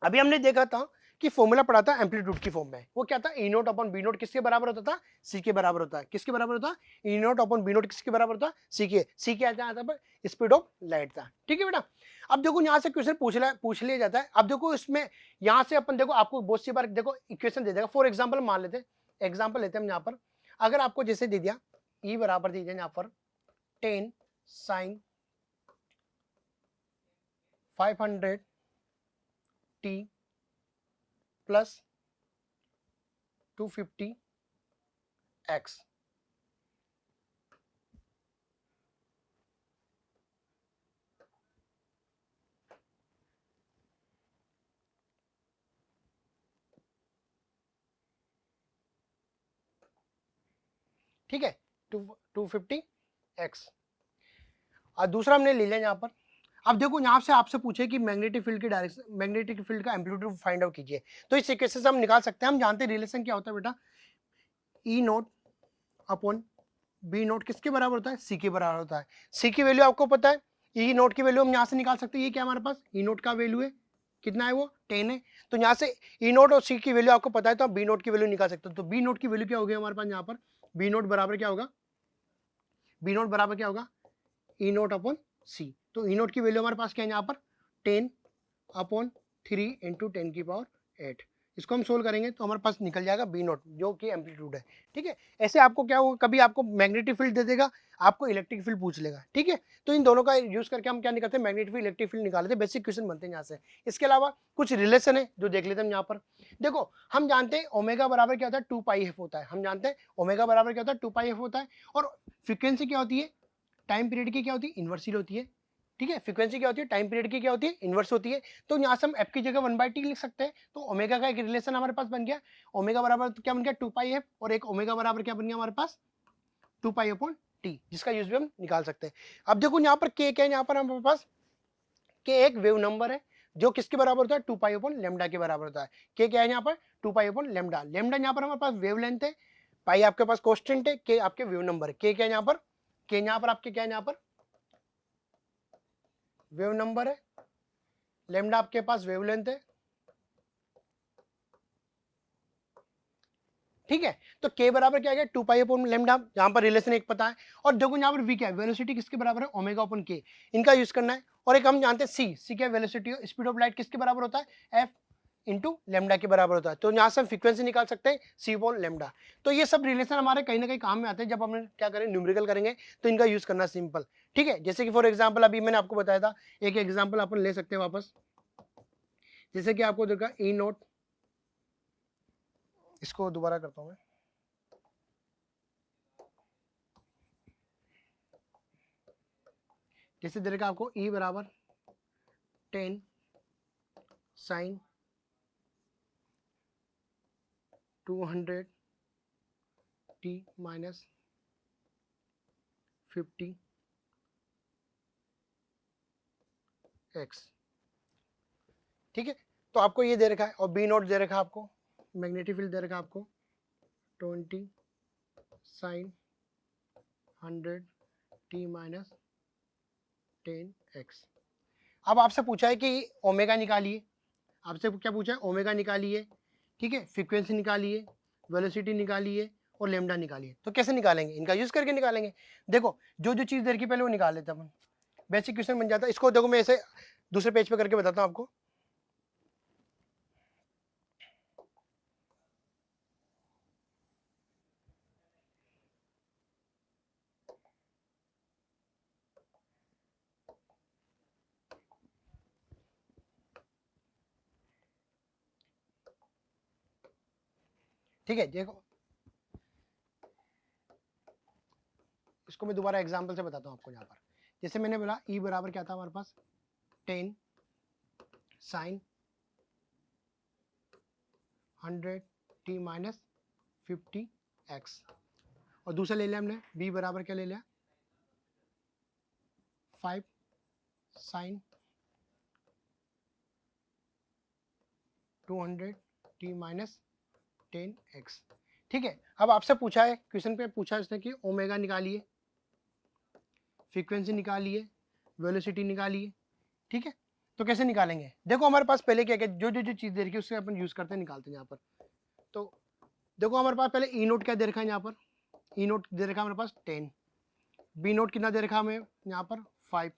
अभी हमने देखा था कि फॉर्मूला पढ़ा था एम्पलीट्यूड की फॉर्म में, वो क्या था, E naught upon B note किसके बराबर होता था, सी के बराबर होता है। किसके बराबर होता है, E naught upon B note किसके बराबर होता है, सी के आता है स्पीड ऑफ लाइट था, ठीक है बेटा। अब देखो यहाँ से क्वेश्चन पूछ लिया जाता है। अब देखो इसमें यहाँ से अपन देखो आपको बहुत सी बार देखो इक्वेशन दे देगा। फॉर एग्जाम्पल मान लेते, एग्जाम्पल लेते हैं हम यहाँ पर, अगर आपको जैसे दे दिया ई बराबर दे दिया यहाँ पर 10 साइन 500 टी प्लस 250 एक्स, ठीक है, 250 एक्स। और दूसरा हमने ले लिया यहाँ पर। अब देखो यहाँ से आपसे पूछे कि मैग्नेटिक फील्ड की डायरेक्शन, मैग्नेटिक फील्ड का एम्पलीट्यूड फाइंड आउट कीजिए, तो इस इक्वेशन से हम निकाल सकते हैं। हम जानते हैं रिलेशन क्या होता है बेटा, ई नोट अपॉन बी नोट किसके बराबर होता है, सी के बराबर होता है। सी की वैल्यू आपको पता है, ई नोट की वैल्यू हम यहाँ से निकाल सकते हैं। ये क्या हमारे पास, ई नोट का वैल्यू है कितना है, वो 10 है। तो यहाँ से ई नोट और सी की वैल्यू आपको पता है तो आप बी नोट की वैल्यू निकाल सकते हो। तो बी नोट की वैल्यू क्या होगी हमारे पास यहाँ पर, बी नोट बराबर क्या होगा, बी नोट बराबर क्या होगा, ई नोट अपॉन सी। तो ई नोट की वैल्यू हमारे पास क्या है यहाँ पर 10 अपॉन 3 इंटू 10 की पावर 8। इसको हम सोल्व करेंगे तो हमारे पास निकल जाएगा बी नोट, जो कि एम्पलीट्यूड है, ठीक है। ऐसे आपको क्या होगा, कभी आपको मैग्नेटिक फील्ड दे देगा, आपको इलेक्ट्रिक फील्ड पूछ लेगा, ठीक है। तो इन दोनों का यूज करके हम क्या निकालते हैं, मैग्नेटिक फील्ड इलेक्ट्रिक फील्ड निकालते हैं, बेसिक क्वेश्चन बनते हैं यहाँ से। इसके अलावा कुछ रिलेशन है जो देख लेते हैं यहाँ पर। देखो हम जानते हैं ओमेगा बराबर क्या होता है, 2 पाई एफ होता है। हम जानते हैं ओमेगा बराबर क्या होता है, 2 पाई एफ होता है। और फ्रीक्वेंसी क्या होती है, टाइम पीरियड की क्या होती है, इनवर्सिल होती है, ठीक है। फ्रीक्वेंसी क्या होती है, टाइम पीरियड की क्या होती है, इनवर्स होती है। तो यहाँ से हम एफ की जगह 1/t लिख सकते हैं। तो ओमेगा का एक रिलेशन हमारे पास बन गया, ओमेगा बराबर तो क्या बन गया 2 पाई एफ, और एक ओमेगा बराबर क्या बन गया हमारे पास 2 पाई अपॉन टी, जिसका यूज भी हम निकाल सकते हैं। अब देखो यहाँ पर के क्या है, यहाँ पर हमारे पास के एक वेव नंबर है जो किसके बराबर होता है 2 पाई अपॉन लेमडा के बराबर होता है। के क्या है यहाँ पर 2 पाई अपॉन लेमडा। लेमडा यहाँ पर हमारे पास वेवलेंथ है, पाई आपके पास कांस्टेंट है, के आपके वेव नंबर है। के क्या है यहाँ पर, के यहाँ पर आपके क्या है यहाँ पर वेव नंबर है, लेमडा आपके पास वेवलेंथ है, ठीक है। तो के बराबर क्या है 2 पाई अपॉन लेमडा, यहाँ पर रिलेशन एक पता है। और देखो यहाँ पर वी क्या है, वेलोसिटी किसके बराबर है ओमेगा अपॉन के, इनका यूज करना है। और एक हम जानते हैं सी क्या वेलोसिटी स्पीड ऑफ लाइट किसके बराबर होता है एफ इंटू लेमडा के बराबर होता है। तो यहाँ से हम फ्रीक्वेंसी निकाल सकते हैं सी अपॉन लेमडा। तो ये सब रिलेशन हमारे कहीं ना कहीं काम में आते हैं जब हम क्या करें न्यूमेरिकल करेंगे तो इनका यूज करना सिंपल, ठीक है। जैसे कि फॉर एग्जाम्पल अभी मैंने आपको बताया था, एक एग्जाम्पल अपन ले सकते हैं वापस, जैसे कि आपको देखा ई नोट, इसको दोबारा करता हूं मैं, जैसे दे रखा आपको ई बराबर 10 साइन 200 टी माइनस 50 एक्स, ठीक है। तो आपको ये दे रखा है। और बी नोट दे रखा है आपको, मैग्नेटिक फील्ड दे रखा है आपको 20 साइन 100 टी माइनस 10 एक्स। अब आपसे पूछा है कि ओमेगा निकालिए, आपसे क्या पूछा है ओमेगा निकालिए, ठीक है, फ्रीक्वेंसी निकालिए, वेलोसिटी निकालिए और लेमडा निकालिए। तो कैसे निकालेंगे, इनका यूज करके निकालेंगे। देखो जो जो चीज दे रखी पहले वो निकाल लेते हैं अपन, बेसिक क्वेश्चन बन जाता है। इसको देखो मैं ऐसे दूसरे पेज पे करके बताता हूँ आपको। ठीक है, देखो इसको मैं दोबारा एग्जांपल से बताता हूँ आपको। यहाँ पर जैसे मैंने बोला ई बराबर क्या था हमारे पास 10 साइन 100 टी माइनस 50 एक्स। और दूसरा ले लिया हमने बी बराबर क्या ले लिया 5 साइन 200 टी माइनस 10 एक्स, ठीक है। अब आपसे पूछा है, क्वेश्चन पे पूछा है इसने कि ओमेगा निकालिए, फ्रीक्वेंसी निकालिए, वेलोसिटी निकालिए, ठीक है। तो कैसे निकालेंगे, देखो हमारे पास पहले क्या क्या जो जो जो चीज दे रखी है उससे अपन यूज करते हैं, निकालते हैं यहाँ पर। तो देखो हमारे पास पहले ई नोट क्या दे रखा है यहाँ पर, ई नोट दे रखा है हमारे पास 10, बी नोट कितना दे रखा है हमें यहाँ पर 5,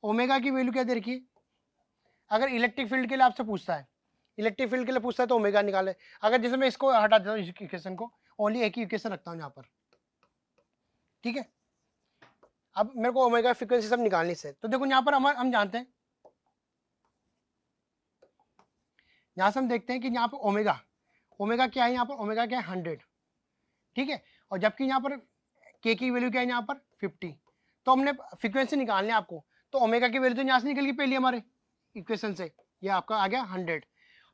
ओमेगा की वैल्यू क्या दे रखी है। अगर इलेक्ट्रिक फील्ड के लिए आपसे पूछता है, इलेक्ट्रिक फील्ड के लिए पूछता है तो ओमेगा निकाले। अगर जैसे मैं इसको हटा देता हूँ इस इक्वेशन को, ओनली एक ही इक्वेशन रखता हूँ यहाँ पर, ठीक है। अब मेरे को ओमेगा फ्रीक्वेंसी सब निकालनी से, तो देखो यहाँ पर हम जानते हैं, यहाँ से हम देखते हैं कि यहाँ पर ओमेगा क्या है, यहाँ पर ओमेगा क्या है 100, ठीक है। और जबकि यहाँ पर के की वैल्यू क्या है यहाँ पर 50, तो हमने फ्रीक्वेंसी निकालनी है आपको। तो ओमेगा की वैल्यू तो यहाँ से निकल गई पहले हमारे इक्वेशन से, ये आपका आ गया 100।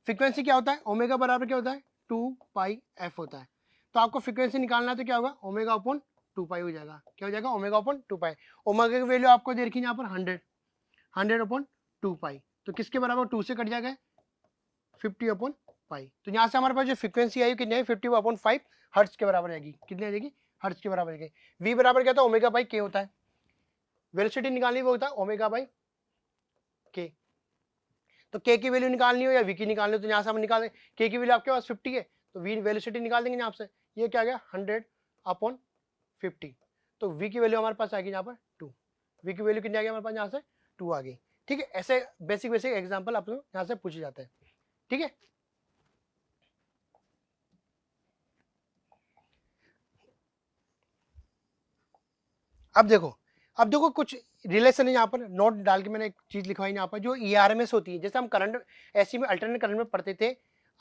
फ्रीक्वेंसी क्या होता है ओमेगा बराबर क्या होता है 2 पाई एफ होता है। तो आपको फ्रीक्वेंसी निकालना है तो क्या होगा ओमेगा अपॉन 2 पाई हो जाएगा, क्या हो जाएगा ओमेगा अपॉन 2 पाई। ओमेगा की वैल्यू आपको दे रखी है यहाँ पर 100 अपॉन 2 पाई, तो किसके बराबर 2 से कट जाएगा 50 अपॉन पाई। तो यहाँ से हमारे पास जो फ्रीक्वेंसी आई कितनी आई 50 अपॉन 5 हर्ट्ज के बराबर आएगी, कितनी आ जाएगी हर्ट्ज के बराबर आएगी। वी बराबर क्या था ओमेगा बाई के होता है, वेलोसिटी निकालनी वो होता है ओमेगा बाई के। तो के की वैल्यू निकालनी हो या वी की निकालनी हो तो यहाँ से हम निकालें, के की वैल्यू आपके पास 50 है तो वी वेलोसिटी निकाल देंगे यहाँ से, ये क्या आ गया 100 अपॉन 50। तो वी की वैल्यू हमारे पास आएगी यहाँ पर 2, वी की वैल्यू कितनी आ गई हमारे पास यहाँ से 2 आ गई, ठीक है। ऐसे बेसिक बेसिक एग्जाम्पल आप लोग यहाँ से पूछे जाते हैं, ठीक है। अब देखो कुछ रिलेशन है यहाँ पर, नोट डाल के मैंने एक चीज लिखवाई यहाँ पर जो ERMS होती है। जैसे हम करंट ऐसी में अल्टरनेट करंट में पढ़ते थे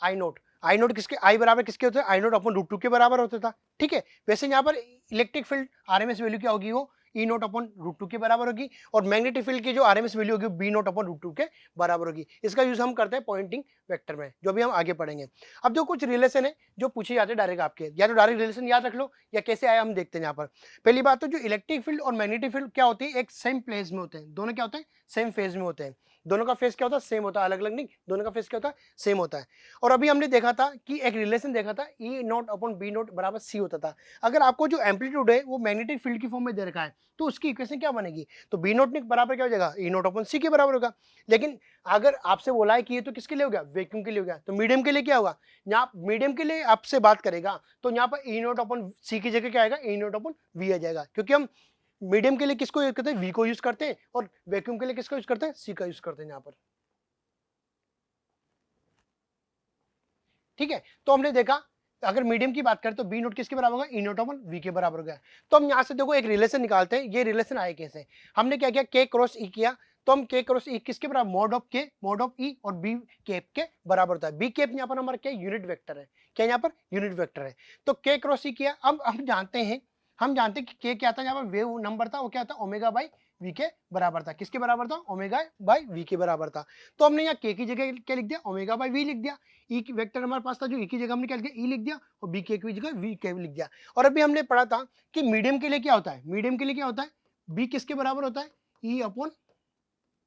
आई नोट किसके आई बराबर किसके होते हैं आई नोट अपॉन √2 के बराबर होता था, ठीक है। वैसे यहाँ पर इलेक्ट्रिक फील्ड RMS वैल्यू क्या होगी वो E naught upon root two के बराबर होगी, और मैग्नेटिक फील्ड की जो आरएमएस वैल्यू होगी B naught upon root two के बराबर होगी। इसका यूज हम करते हैं पॉइंटिंग वेक्टर में, जो भी हम आगे पढ़ेंगे। अब जो कुछ रिलेशन है जो पूछे जाते हैं डायरेक्ट आपके, या तो डायरेक्ट रिलेशन याद रख लो या कैसे आया हम देखते हैं यहाँ पर। पहली बात तो जो इलेक्ट्रिक फील्ड और मैग्नेटिक फील्ड क्या होती है, एक सेम प्लेस में होते हैं, दोनों क्या होते हैं, सेम फेज में होते हैं। दोनों का फेस क्या होता है, सेम होता है, अलग अलग नहीं, दोनों का फेस क्या होता है, सेम होता है। और अभी हमने देखा था कि एक रिलेशन देखा था, ई नॉट अपॉन बी नॉट बराबर सी होता था। अगर आपको जो एम्पलीट्यूड है वो मैग्नेटिक फील्ड की फॉर्म में दे रखा है तो उसकी इक्वेशन क्या बनेगी, तो बी नॉट बराबर क्या हो जाएगा, ई नॉट अपॉन सी के बराबर होगा। लेकिन अगर आपसे बोला है कि ये तो किसके लिए हो गया, वैक्यूम के लिए हो गया, तो मीडियम के लिए क्या होगा, यहाँ मीडियम के लिए आपसे बात करेगा तो यहाँ पर ई नॉट अपॉन सी की जगह क्या आएगा, ई नॉट अपॉन वी आ जाएगा, क्योंकि हम मीडियम के लिए किसको यूज करते हैं, वी को यूज करते हैं, और वैक्यूम के लिए किसको यूज करते हैं, सी का यूज करते हैं यहाँ पर। ठीक है, तो हमने देखा अगर मीडियम की बात करें तो बी नोट किसके बराबर होगा, ई नोट अपॉन वी के बराबर होगा। तो हम यहाँ से देखो एक रिलेशन निकालते हैं, ये रिलेशन आए कैसे, हमने क्या किया, के क्रॉस ई किया, तो हम के क्रॉस ई किसके बराबर, मोड ऑफ के मोड ऑफ ई, और बी कैप के बराबर होता है। बी कैप यहाँ पर हमारा क्या यूनिट वेक्टर है, क्या यहाँ पर यूनिट वेक्टर है, तो के क्रॉस ई किया। अब हम जानते हैं कि के क्या था, यहाँ पर वेव नंबर था, वो क्या था, ओमेगा बाई वी के बराबर था, किसके बराबर था, ओमेगा बाई वी के बराबर था। तो हमने यहाँ के की जगह क्या लिख दिया, ओमेगा बाई वी लिख दिया। ई की वेक्टर हमारे पास था, जो ई की जगह हमने क्या लिख दिया, ई लिख दिया, और बी के की जगह वी के लिख दिया। और अभी हमने पढ़ा था कि मीडियम के लिए क्या होता है, मीडियम के लिए क्या होता है, बी किसके बराबर होता है, ई अपॉन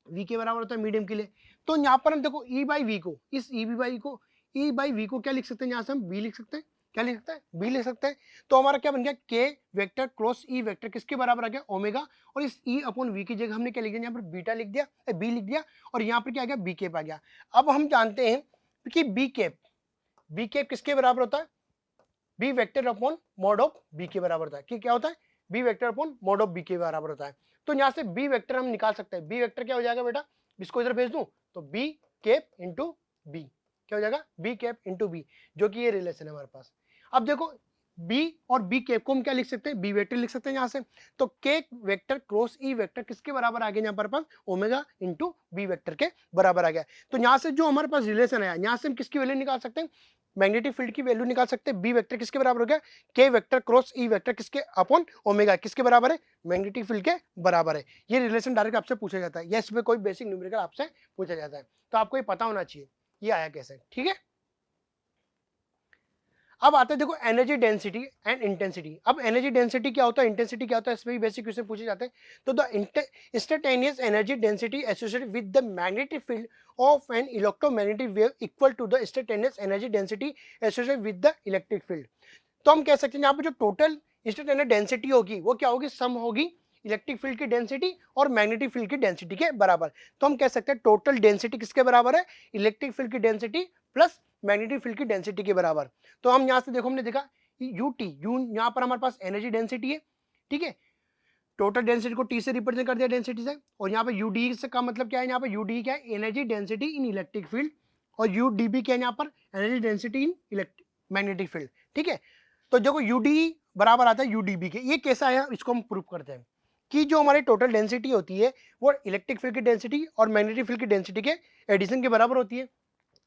वी के बराबर होता है मीडियम के लिए। तो यहाँ पर हम देखो ई बाई वी को, इस ई बाई वी को क्या लिख सकते हैं, यहाँ से हम बी लिख सकते हैं, क्या लिख सकते हैं, बी लिख सकते हैं। तो हमारा क्या बन गया, के वेक्टर क्रॉस ई वेक्टर किसके बराबर आ गया, ओमेगा, और इस ई अपॉन वी की जगह हमने क्या लिख दिया, यहाँ पर बीटा लिख दिया, बी लिख दिया, और यहाँ पर क्या आ गया, बी कैप आ गया। अब हम जानते हैं कि बी कैप किसके बराबर होता है, B vector upon mod of B के बराबर होता है, कि क्या होता है, B vector upon mod of B के बराबर होता है। तो यहाँ से बी वेक्टर हम निकाल सकते हैं, बी वेक्टर क्या हो जाएगा बेटा, इसको इधर भेज दूं तो बी कैप इंटू बी, क्या हो जाएगा, बी कैप इंटू बी, जो कि ये रिलेशन है हमारे पास। अब देखो बी और बी कैप को हम क्या लिख सकते हैं, बी वेक्टर लिख सकते हैं यहाँ से। तो के वेक्टर क्रॉस ई वेक्टर किसके बराबर आ गया, यहाँ पर पास ओमेगा इंटू बी वेक्टर के बराबर आ गया। तो यहाँ से जो हमारे पास रिलेशन है, यहाँ से हम किसकी वैल्यू निकाल सकते हैं, मैग्नेटिक फील्ड की वैल्यू निकाल सकते हैं। बी वेक्टर किसके बराबर हो गया, के वेक्टर क्रॉस ई वेक्टर किसके अपॉन ओमेगा किसके बराबर है, मैग्नेटिक फील्ड के बराबर है। ये रिलेशन डायरेक्ट आपसे पूछा जाता है, या इसमें कोई बेसिक न्यूमेरिकल आपसे पूछा जाता है, तो आपको ये पता होना चाहिए ये आया कैसे। ठीक है, अब आते हैं देखो एनर्जी डेंसिटी एंड इंटेंसिटी। अब एनर्जी डेंसिटी क्या होता है, इंटेंसिटी क्या होता है, इसमें भी बेसिक क्वेश्चन पूछे जाते हैं। तो the instantaneous energy density associated with the magnetic field of an electromagnetic wave equal to the instantaneous energy density associated with the electric field. तो हम कह सकते हैं यहाँ पर जो टोटल इंस्टेंटेनियस डेंसिटी होगी वो क्या होगी, सम होगी इलेक्ट्रिक फील्ड की डेंसिटी और मैग्नेटिक फील्ड की डेंसिटी के बराबर। तो हम कह सकते हैं टोटल डेंसिटी किसके बराबर है, इलेक्ट्रिक फील्ड की डेंसिटी प्लस मैग्नेटिक फील्ड की डेंसिटी के बराबर। तो हम यहाँ से देखो हमने देखा यूटी, यहाँ पर हमारे पास एनर्जी डेंसिटी है, ठीक है, टोटल डेंसिटी को टी से रिप्रेजेंट कर दिया डेंसिटी से, और यहाँ पे यूडी से का मतलब क्या है, यहाँ पे यूडी क्या है, energy density in electric field, और यूडीबी क्या है यहाँ पर, energy density in electric magnetic field. ठीक है, तो देखो यूडी बराबर आता है यूडीबी के। ये कैसा है, इसको हम प्रूव करते हैं कि जो हमारी टोटल डेंसिटी होती है वो इलेक्ट्रिक फील्ड की डेंसिटी और मैग्नेटिक फील्ड की डेंसिटी के एडिशन के बराबर होती है,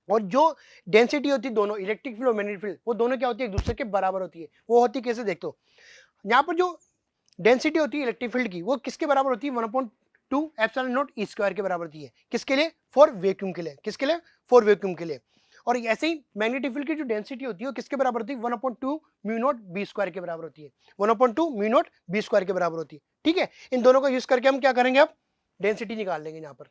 और जो डेंसिटी होती है दोनों इलेक्ट्रिक फील्ड और मैग्नेटिक फील्ड वो दोनों क्या होती है, एक दूसरे के बराबर होती है। वो होती है कैसे, देखो यहाँ पर जो डेंसिटी होती है इलेक्ट्रिक फील्ड की वो किसके बराबर होती है, 1/2 एप्सिलॉन नॉट ई स्क्वायर के बराबर होती है, किसके लिए, फॉर वैक्यूम के लिए, किसके लिए, फॉर वैक्यूम के लिए। और ऐसे ही मैग्नेटिक फील्ड की जो डेंसिटी होती है वो किसके बराबर होती है, 1/2 म्यू नॉट बी स्क्वायर के बराबर होती है, 1/2 म्यू नॉट बी स्क्वायर के बराबर होती है। ठीक है, इन दोनों का यूज करके हम क्या करेंगे, अब डेंसिटी निकाल लेंगे यहाँ पर,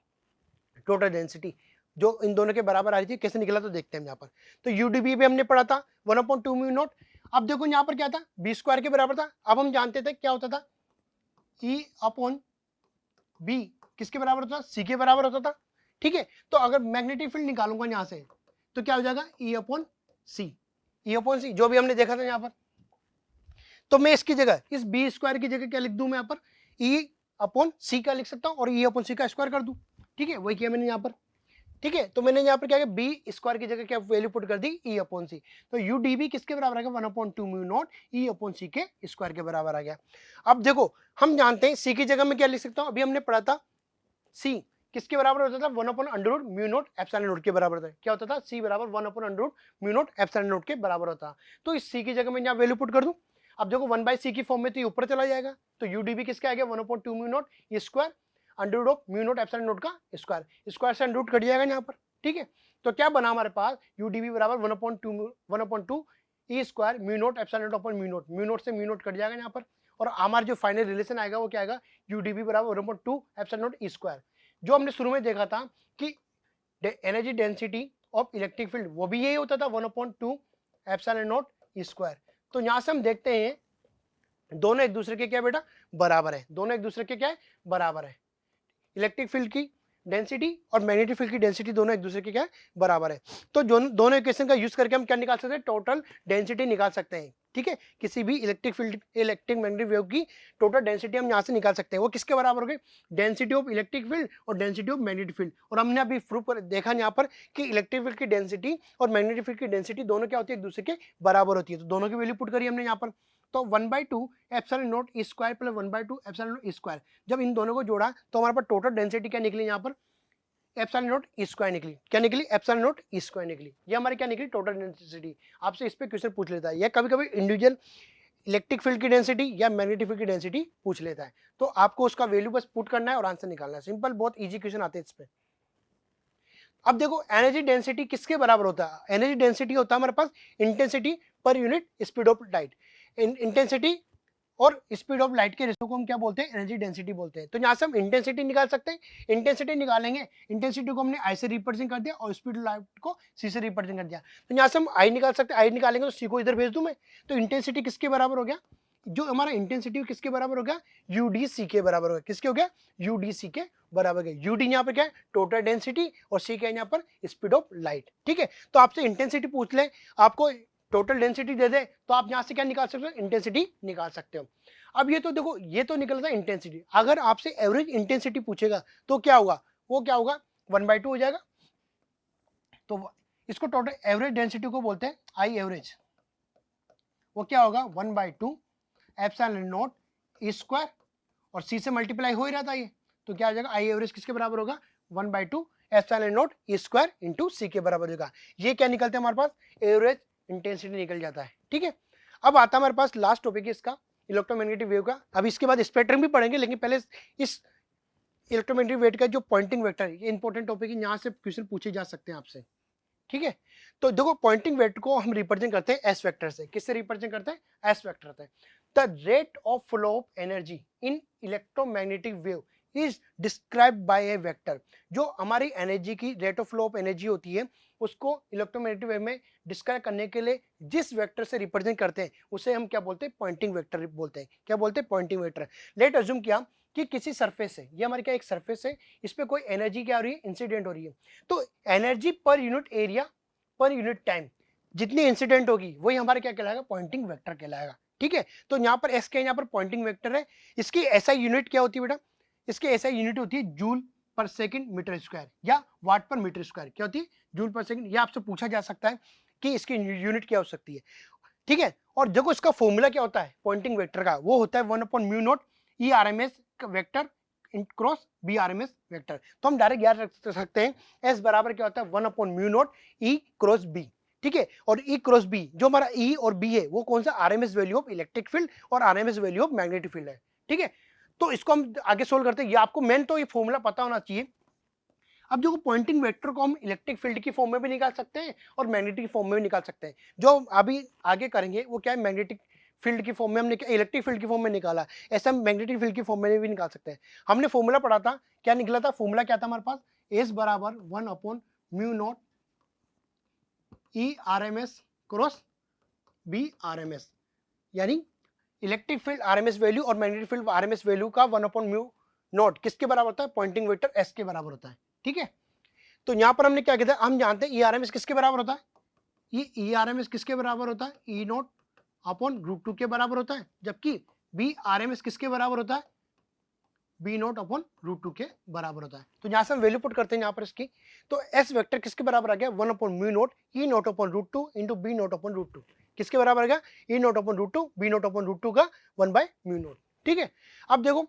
टोटल डेंसिटी जो इन दोनों के बराबर आ रही थी, कैसे निकला तो देखते हैं यहाँ पर। तो यूडीबी भी हमने पढ़ा था 1/2 म्यू नॉट। अब देखो यहाँ पर क्या था, बी स्क्वायर के बराबर था। अब हम जानते थे क्या होता था, ई अपॉन बी किसके बराबर होता था, सी के बराबर होता था। ठीक है, तो अगर मैग्नेटिक फील्ड निकालूंगा यहाँ से तो क्या हो जाएगा, ई अपॉन सी, ई अपॉन सी जो भी हमने देखा था यहाँ पर। तो मैं इसकी जगह इस बी स्क्वायर की जगह क्या लिख दूं मैं यहाँ पर, ई अपॉन सी का लिख सकता हूँ, और ई अपॉन सी का स्क्वायर कर दूं। ठीक है, वही किया मैंने यहाँ पर। ठीक है, तो मैंने यहाँ पर क्या किया, बी स्क्वायर की जगह क्या वैल्यू पुट कर दी, ई अपॉन सी। तो यू डी बी किसके बराबर आ गया, 1/2 म्यू नॉट ई अपॉन सी के स्क्वायर के बराबर आ गया। अब देखो हम जानते हैं सी की जगह में क्या लिख सकता हूँ, अभी हमने पढ़ा था सी किसके बराबर होता था, 1/√, म्यू नॉट एप्सिलॉन नॉट के बराबर था। क्या होता था, सी बराबर 1/√, म्यू नॉट एप्सिलॉन नॉट के बराबर होता। तो इस सी की जगह में यहाँ वैल्यू पुट कर दूं, अब देखो 1/c की फॉर्म में तो ये ऊपर चला जाएगा, तो UdV किसका आ गया 1/2 mu naught E square under root of mu naught epsilon naught का स्क्वायर, स्क्वायर से अंडर रूट कट जाएगा यहाँ पर, ठीक है। तो क्या बना हमारे पास UdV बराबर 1/2 E square mu naught epsilon naught upon mu naught से म्यू नॉट कट जाएगा यहाँ पर, और हमारा जो फाइनल रिलेशन आएगा वो क्या आएगा UdV बराबर 1/2 एप्सिलॉन नॉट ई स्क्वायर। जो हमने शुरू में देखा था कि energy density of electric field वो भी यही होता था 1/2 एप्सिलॉन नॉट ई स्क्वायर। तो यहाँ से हम देखते हैं दोनों एक दूसरे के क्या बेटा बराबर है, दोनों एक दूसरे के क्या है बराबर है। इलेक्ट्रिक फील्ड की डेंसिटी और मैग्नेटिक फील्ड की डेंसिटी दोनों एक दूसरे के क्या है बराबर है। तो दोनों इक्वेशन का यूज करके हम क्या निकाल सकते हैं टोटल डेंसिटी निकाल सकते हैं, ठीक है। किसी भी electric field electric magnetic wave की टोटल डेंसिटी हम यहाँ से निकाल सकते हैं। वो किसके बराबर हो गई डेंसिटी ऑफ इलेक्ट्रिक फील्ड और डेंसिटी ऑफ मैग्नेटिक फील्ड। और हमने अभी प्रूफ कर देखा यहाँ पर कि इलेक्ट्रिक फील्ड की डेंसिटी और मैग्नेटिक फील्ड की डेंसिटी दोनों क्या होती है एक दूसरे के बराबर होती है। तो दोनों की वैल्यू पुट करी हमने यहाँ पर, तो 1/2 epsilon naught E square plus 1/2 epsilon naught E square, जब इन दोनों को जोड़ा तो हमारे पास टोटल डेंसिटी क्या निकली यहाँ पर एप्सिलॉन नॉट ई स्क्वायर निकली। क्या निकली एप्सिलॉन नॉट ई स्क्वायर निकली। ये हमारी क्या निकली टोटल डेंसिटी। आपसे इस पे क्वेश्चन पूछ लेता है, या कभी कभी इंडिविजुअल इलेक्ट्रिक फील्ड की डेंसिटी या मैग्नेटिक फील्ड की डेंसिटी पूछ लेता है। तो आपको उसका वैल्यू बस पुट करना है और आंसर निकालना है, सिंपल, बहुत इजी क्वेश्चन आते हैं इस पे। अब देखो एनर्जी डेंसिटी किसके बराबर होता है, एनर्जी डेंसिटी होता है हमारे पास intensity per unit speed of light. Intensity और स्पीड ऑफ लाइट के रेशो को हम क्या बोलते हैं एनर्जी डेंसिटी बोलते हैं। तो यहाँ से हम इंटेंसिटी निकाल सकते हैं, इंटेंसिटी निकालेंगे, इंटेंसिटी को हमने आई से रिप्रेजेंट कर दिया और स्पीड ऑफ लाइट को सी से रिप्रेजेंट कर दिया। तो यहाँ से हम आई निकाल सकते हैं, आई निकालेंगे तो सी को इधर भेज दूं मैं, तो इंटेंसिटी किसके बराबर हो गया, जो हमारा इंटेंसिटी किसके बराबर हो गया UdC के बराबर हो गया। किसके हो गया UdC के बराबर गया। UD यहाँ पर क्या है टोटल डेंसिटी और C क्या है यहाँ पर स्पीड ऑफ लाइट, ठीक है। तो आपसे इंटेंसिटी पूछ ले, आपको टोटल डेंसिटी दे दे, तो आप यहाँ से क्या निकाल सकते हो इंटेंसिटी निकाल सकते हो। अब ये तो देखो ये तो निकल था इंटेंसिटी, अगर आपसे एवरेज इंटेंसिटी पूछेगा तो क्या होगा, वो क्या होगा 1/2 हो जाएगा। तो इसको टोटल एवरेज डेंसिटी को बोलते हैं आई एवरेज, वो क्या होगा 1/2 एप्सिलॉन नॉट ई स्क्वायर और सी से मल्टीप्लाई हो ही रहा था ये, तो क्या आ जाएगा आई एवरेज किसके बराबर होगा 1/2 epsilon naught E square into C के बराबर होगा। ये क्या निकलता है हमारे पास एवरेज इंटेंसिटी निकल जाता है, ठीक है। अब आता है हमारे पास लास्ट टॉपिक है इसका इलेक्ट्रोमैग्नेटिक वेव का। अब इसके बाद स्पेक्ट्रम भी पढ़ेंगे, लेकिन पहले इस इलेक्ट्रोमैग्नेटिक वेव का जो पॉइंटिंग वेक्टर है ये इंपॉर्टेंट टॉपिक है, यहाँ से क्वेश्चन पूछे जा सकते हैं आपसे, ठीक है। तो देखो पॉइंटिंग वेक्टर को हम रिप्रेजेंट करते हैं एस वेक्टर से। किससे रिप्रेजेंट करते हैं एस वेक्टर से। The rate of flow of energy in electromagnetic wave is described bye A vector. जो हमारी एनर्जी की rate of flow of energy होती है उसको इलेक्ट्रोमैग्नेटिक वेव में डिस्क्राइब करने के लिए जिस वेक्टर से रिप्रेजेंट करते हैं उसे हम क्या बोलते हैं पॉइंटिंग वेक्टर बोलते हैं। क्या बोलते हैं पॉइंटिंग वेक्टर। लेट अज्यूम किया कि किसी सरफेस है, ये हमारी क्या एक सरफेस है, इस पे कोई एनर्जी क्या हो रही है इंसिडेंट हो रही है, तो energy per unit area per unit time जितनी इंसिडेंट होगी वही हमारा क्या कहलाएगा पॉइंटिंग वेक्टर कहलाएगा, ठीक है। तो यहाँ पर एस के यहाँ पर पॉइंटिंग वेक्टर है। इसकी ऐसा यूनिट क्या होती है बेटा, इसकी ऐसा यूनिट होती है जूल पर सेकंड मीटर स्क्वायर या वाट पर मीटर स्क्वायर। क्या होती है जूल पर सेकंड। ये आपसे पूछा जा सकता है कि इसकी यूनिट क्या हो सकती है, ठीक है। और देखो इसका फॉर्मूला क्या होता है पॉइंटिंग वेक्टर का, वो होता है 1/μ0 E RMS vector cross B RMS vector. तो हम डायरेक्ट याद रख सकते हैं एस बराबर क्या होता है 1/μ0 ई क्रॉस बी, ठीक है। और ई क्रॉस बी जो हमारा ई और बी है वो कौन सा RMS value of electric field और RMS value of magnetic field है, ठीक है। तो इसको हम आगे सोल्व करते हैं। ये आपको मेन तो ये फॉर्मूला पता होना चाहिए। अब जो पॉइंटिंग वेक्टर को हम इलेक्ट्रिक फील्ड की फॉर्म में भी निकाल सकते हैं और मैग्नेटिक फॉर्म में भी निकाल सकते हैं। जो अभी आगे करेंगे वो क्या है मैग्नेटिक फील्ड की फॉर्म में हमने इलेक्ट्रिक फील्ड की फॉर्म में निकाला, ऐसा हम मैग्नेटिक फील्ड की फॉर्म में भी निकाल सकते हैं। हमने फॉर्मूला पढ़ा था, क्या निकला था फॉर्मूला क्या था हमारे पास एस बराबर 1/μ0 E RMS cross B RMS, यानी इलेक्ट्रिक फील्ड RMS वैल्यू और मैग्नेटिक फील्ड RMS वैल्यू का 1/μ0 किसके बराबर होता है पॉइंटिंग वेक्टर एस के बराबर होता है, ठीक है। तो यहां पर हमने क्या किया हम जानते हैं ERMS किसके बराबर होता है, ये ERMS किसके बराबर होता है E0 अपॉन √2 के बराबर होता है, जबकि BRMS किसके बराबर होता है B0 अपॉन √2 के बराबर होता है। तो यहां से हम वैल्यू पुट करते हैं यहाँ पर इसकी, तो एस वेक्टर किसके बराबर आ गया 1/μ0 E0 upon √2 into B0 upon √2 किसके बराबर आ गया E0 अपॉन √2 B0 अपॉन √2 का 1/μ0, ठीक है। अब देखो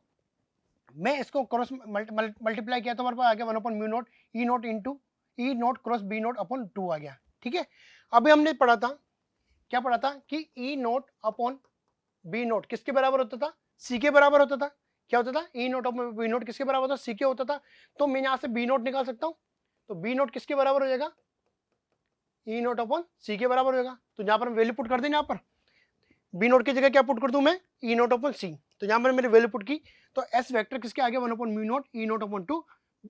मैं इसको क्रॉस मल्टीप्लाई किया तो हमारे पास आ गया 1/μ0 E0 into E0 cross B0 upon 2 आ गया, ठीक है। अभी हमने पढ़ा था क्या पढ़ा था कि E0 अपॉन बी नोट किसके बराबर होता था, सी के बराबर होता था। क्या होता था, E naught upon B note किसके बराबर होता था, सी के होता था। तो मैं यहाँ से बी नोट निकाल सकता हूँ, तो बी नोट किसके बराबर हो जाएगा, ई नोट अपॉन सी के बराबर होगा। तो यहाँ पर हम वैल्यू पुट कर दें, यहाँ पर बी नोट की जगह क्या पुट कर दूं मैं, ई नोट अपॉन सी। तो यहाँ पर मैंने वैल्यू पुट की, तो एस वेक्टर किसके आगे, 1 अपॉन म्यू नोट ई नोट अपॉन 2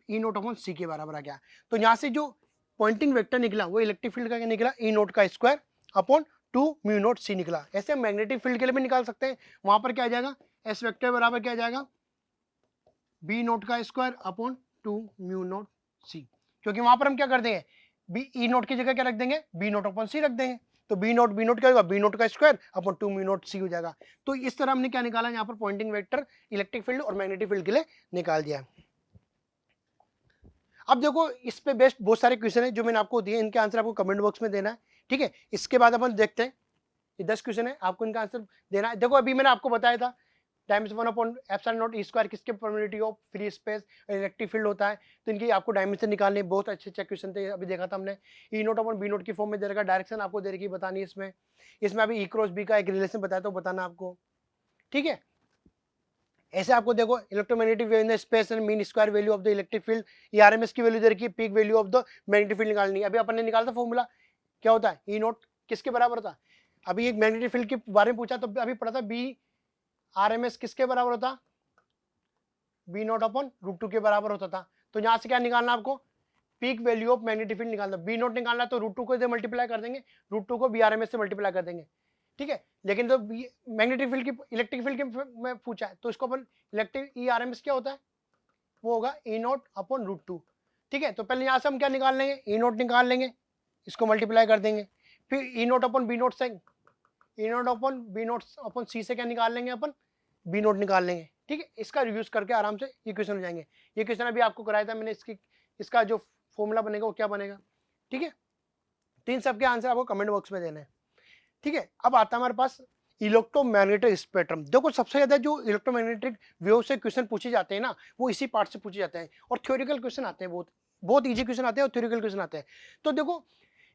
ई नोट अपॉन सी के बराबर आ गया। तो यहाँ से जो पॉइंटिंग वेक्टर निकला वो इलेक्ट्रिक फील्ड का क्या निकला, ई नोट का स्क्वायर अपॉन 2 म्यू नोट सी निकला। ऐसे मैग्नेटिक फील्ड के लिए भी निकाल सकते हैं। वहां पर क्या आ जाएगा, एस वेक्टर बराबर क्या आ जाएगा, बी नोट का स्क्वायर अपॉन 2 म्यू नोट सी। क्योंकि वहां पर हम क्या कर देंगे, बी ई नोट की जगह क्या रख देंगे, बी नोट अपॉन सी रख देंगे। तो बी नोट क्या होगा, बी नोट का स्क्वायर अपॉन 2 म्यू नोट सी हो जाएगा। तो इस तरह हमने क्या निकाला, यहाँ पर पॉइंटिंग वेक्टर इलेक्ट्रिक फील्ड और मैग्नेटिक फील्ड के लिए निकाल दिया। अब देखो इस पे बेस्ड बहुत सारे क्वेश्चन है जो मैंने आपको दिए, इनके आंसर आपको कमेंट बॉक्स में देना है, ठीक है। इसके बाद अपन देखते हैं, ये 10 क्वेश्चन है, आपको इनका आंसर देना है। देखो अभी मैंने आपको बताया था टाइम्स 1 अपॉन एप्सिलॉन नॉट ई स्क्वायर किसके probability of free space electric field होता है। तो इनकी आपको डायमेंशन निकालने, बहुत अच्छे क्वेश्चन थे, अभी देखा था हमने। ई नोट अपॉन बी नोट की फॉर्म में दे रखा, डायरेक्शन आपको दे रखी बतानी है इसमें। इसमें अभी ई क्रॉस बी का एक रिलेशन बताया तो बताना आपको, ठीक है। ऐसे आपको देखो electromagnetic wave in the space and mean square value of the electric field, ये आरएमएस की वैल्यू दे रखी है, peak value of the magnetic field निकालनी है। अभी अपन ने निकाला था फॉर्मूला, क्या होता है, ई नोट किसके बराबर होता है। अभी एक मैग्नेटिक फील्ड के बारे में पूछा तो अभी पढ़ा था, बी आरएमएस किसके बराबर होता, बी नोट अपॉन √2 के बराबर होता था। तो यहाँ से क्या निकालना आपको, peak value of magnetic field निकालना। बी नोट निकालना तो √2 को मल्टीप्लाई कर देंगे, √2 को बी आरएमएस से मल्टीप्लाई कर देंगे, ठीक है। लेकिन तो मैग्नेटिक फील्ड की इलेक्ट्रिक फील्ड के में पूछा है तो इसको अपन इलेक्ट्रिक ई आरएमएस क्या होता है, वो होगा ई नोट अपॉन √2, ठीक है। तो पहले यहाँ से हम क्या निकाल लेंगे, ई नोट निकाल लेंगे, इसको मल्टीप्लाई कर देंगे, फिर E naught upon B naught से, E naught upon B naught upon C से क्या निकाल लेंगे अपन, बी नोट निकाल लेंगे, ठीक है। इसका रिव्यूज करके आराम से ये क्वेश्चन हो जाएंगे। ये क्वेश्चन अभी आपको कराया था मैंने, इसका जो फॉर्मूला बनेगा वो क्या बनेगा, ठीक है। तो इन सबके आंसर आपको कमेंट बॉक्स में देना है, ठीक है। अब आता है हमारे पास इलेक्ट्रोमैग्नेटिक स्पेक्ट्रम। देखो सबसे ज्यादा जो इलेक्ट्रोमैग्नेटिक वेव से क्वेश्चन पूछे जाते हैं ना, वो इसी पार्ट से पूछे जाते हैं, और थ्योरेटिकल क्वेश्चन आते हैं, बहुत बहुत इजी क्वेश्चन आते हैं और थ्योरेटिकल क्वेश्चन आते हैं। तो देखो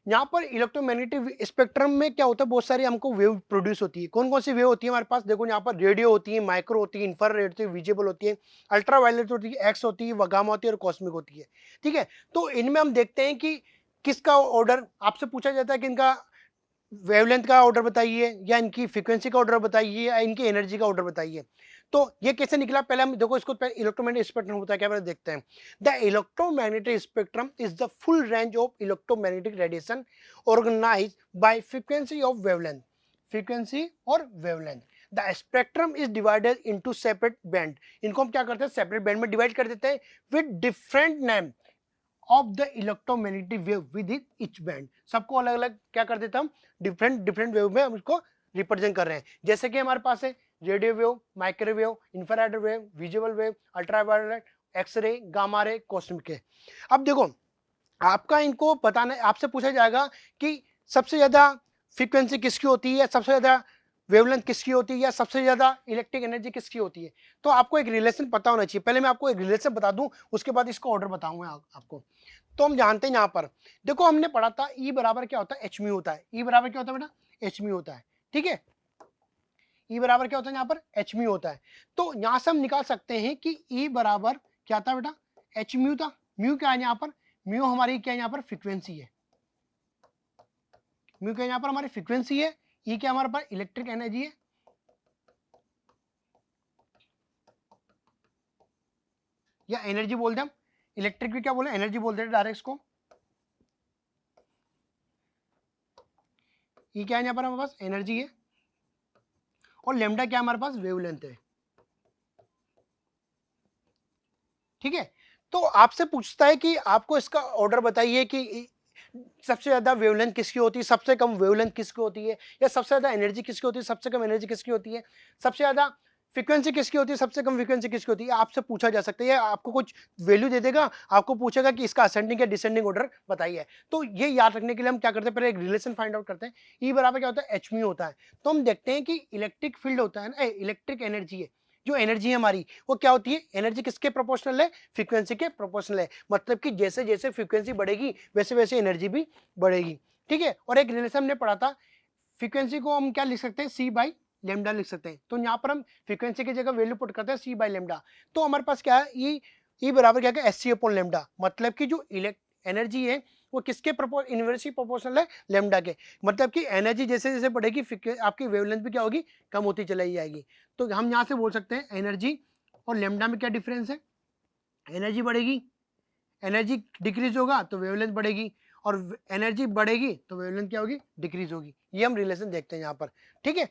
यहाँ पर इलेक्ट्रोमैग्नेटिक स्पेक्ट्रम में क्या होता है, बहुत सारी हमको वेव प्रोड्यूस होती है। कौन कौन सी वेव होती है हमारे पास, देखो यहाँ पर रेडियो होती है, माइक्रो होती है, इंफ्रारेड होती है, विजिबल होती है, अल्ट्रावायलेट होती है, एक्स होती है, गामा होती है और कॉस्मिक होती है, ठीक है। तो इनमें हम देखते हैं कि किसका ऑर्डर आपसे पूछा जाता है कि इनका वेवलेंथ का ऑर्डर बताइए, या इनकी फ्रीक्वेंसी का ऑर्डर बताइए, या इनकी एनर्जी का ऑर्डर बताइए। तो ये कैसे निकला, पहले हम देखो इसको, इलेक्ट्रोमैग्नेटिक स्पेक्ट्रम होता है क्या, पहले देखते हैं। The electromagnetic spectrum is the full range of electromagnetic radiation organize by frequency of wavelength, frequency और wavelength. The spectrum is divided into separate band, इनको हम क्या करते हैं, सेपरेट बैंड में डिवाइड कर देते हैं with different name of the electromagnetic wave with each band. सबको अलग अलग क्या कर देते हम, डिफरेंट वेव में हम इसको रिप्रेजेंट कर रहे हैं। जैसे कि हमारे पास है radio wave, microwave, infrared wave, visible wave, ultraviolet, X ray, gamma ray, cosmic ray. अब देखो आपका इनको बताना, आपसे पूछा जाएगा कि सबसे ज्यादा फ्रीक्वेंसी किसकी होती है, सबसे ज्यादा वेवलेंथ किसकी होती है, या सबसे ज्यादा इलेक्ट्रिक एनर्जी किसकी होती है। तो आपको एक रिलेशन पता होना चाहिए। पहले मैं आपको एक रिलेशन बता दूं, उसके बाद इसका ऑर्डर बताऊंगा आपको। तो हम जानते हैं यहाँ पर, देखो हमने पढ़ा था ई बराबर क्या होता है, एच म्यू होता है। ई बराबर क्या होता है बेटा, एच म्यू होता है, ठीक है। ई बराबर क्या होता है यहाँ पर, एच म्यू होता है। तो यहाँ से हम निकाल सकते हैं कि ई बराबर क्या था बेटा, एच म्यू था। म्यू क्या है यहाँ पर, म्यू हमारी क्या है यहाँ पर, फ्रीक्वेंसी है। म्यू क्या यहाँ पर हमारी फ्रीक्वेंसी है। ई क्या हमारे पास इलेक्ट्रिक एनर्जी है, या एनर्जी बोलते हैं हम, इलेक्ट्रिक भी क्या बोले, एनर्जी बोलते हैं डायरेक्ट को। ई क्या है यहाँ पर हमारे पास, एनर्जी है, और लेमडा क्या हमारे पास, वेवलेंथ है, ठीक है। तो आपसे पूछता है कि आपको इसका ऑर्डर बताइए कि सबसे ज्यादा वेवलेंथ किसकी होती है, सबसे कम वेवलेंथ किसकी होती है, या सबसे ज्यादा एनर्जी किसकी होती है, सबसे कम एनर्जी किसकी होती है, सबसे ज्यादा फ्रीक्वेंसी किसकी होती है, सबसे कम फ्रीक्वेंसी किसकी होती है। आपसे पूछा जा सकता है, आपको कुछ वैल्यू दे देगा, आपको पूछेगा कि इसका असेंडिंग या डिसेंडिंग ऑर्डर बताइए। तो ये याद रखने के लिए हम क्या करते हैं, पहले एक रिलेशन फाइंड आउट करते हैं। ई बराबर क्या होता है, एच म्यू होता है। तो हम देखते हैं कि इलेक्ट्रिक फील्ड होता है ना, इलेक्ट्रिक एनर्जी है, जो एनर्जी है हमारी वो क्या होती है, एनर्जी किसके प्रोपोर्शनल है, फ्रीक्वेंसी के प्रोपोर्शनल है। मतलब कि जैसे जैसे फ्रीक्वेंसी बढ़ेगी वैसे वैसे एनर्जी भी बढ़ेगी, ठीक है। और एक रिलेशन हमने पढ़ा था, फ्रीक्वेंसी को हम क्या लिख सकते हैं, सी बाई लेमडा लिख सकते हैं। तो यहाँ पर हम फ्रीक्वेंसी की जगह वैल्यू पुट करते हैं सी बाई लेमडा। तो हमारे पास क्या है, ई बराबर क्या है, एस सी अपॉन लेमडा, मतलब कि जो एनर्जी है वो किसके इनवर्सली प्रोपोर्शनल है, लेमडा के। मतलब कि एनर्जी जैसे जैसे बढ़ेगी आपकी वेवलेंथ भी क्या होगी, कम होती चली जाएगी। तो हम यहाँ से बोल सकते हैं एनर्जी और लेमडा में क्या डिफरेंस है, एनर्जी बढ़ेगी, एनर्जी डिक्रीज होगा तो वेवलेंथ बढ़ेगी, और एनर्जी बढ़ेगी तो वेवलेंथ क्या होगी, डिक्रीज होगी। ये हम रिलेशन देखते हैं यहाँ पर, ठीक है।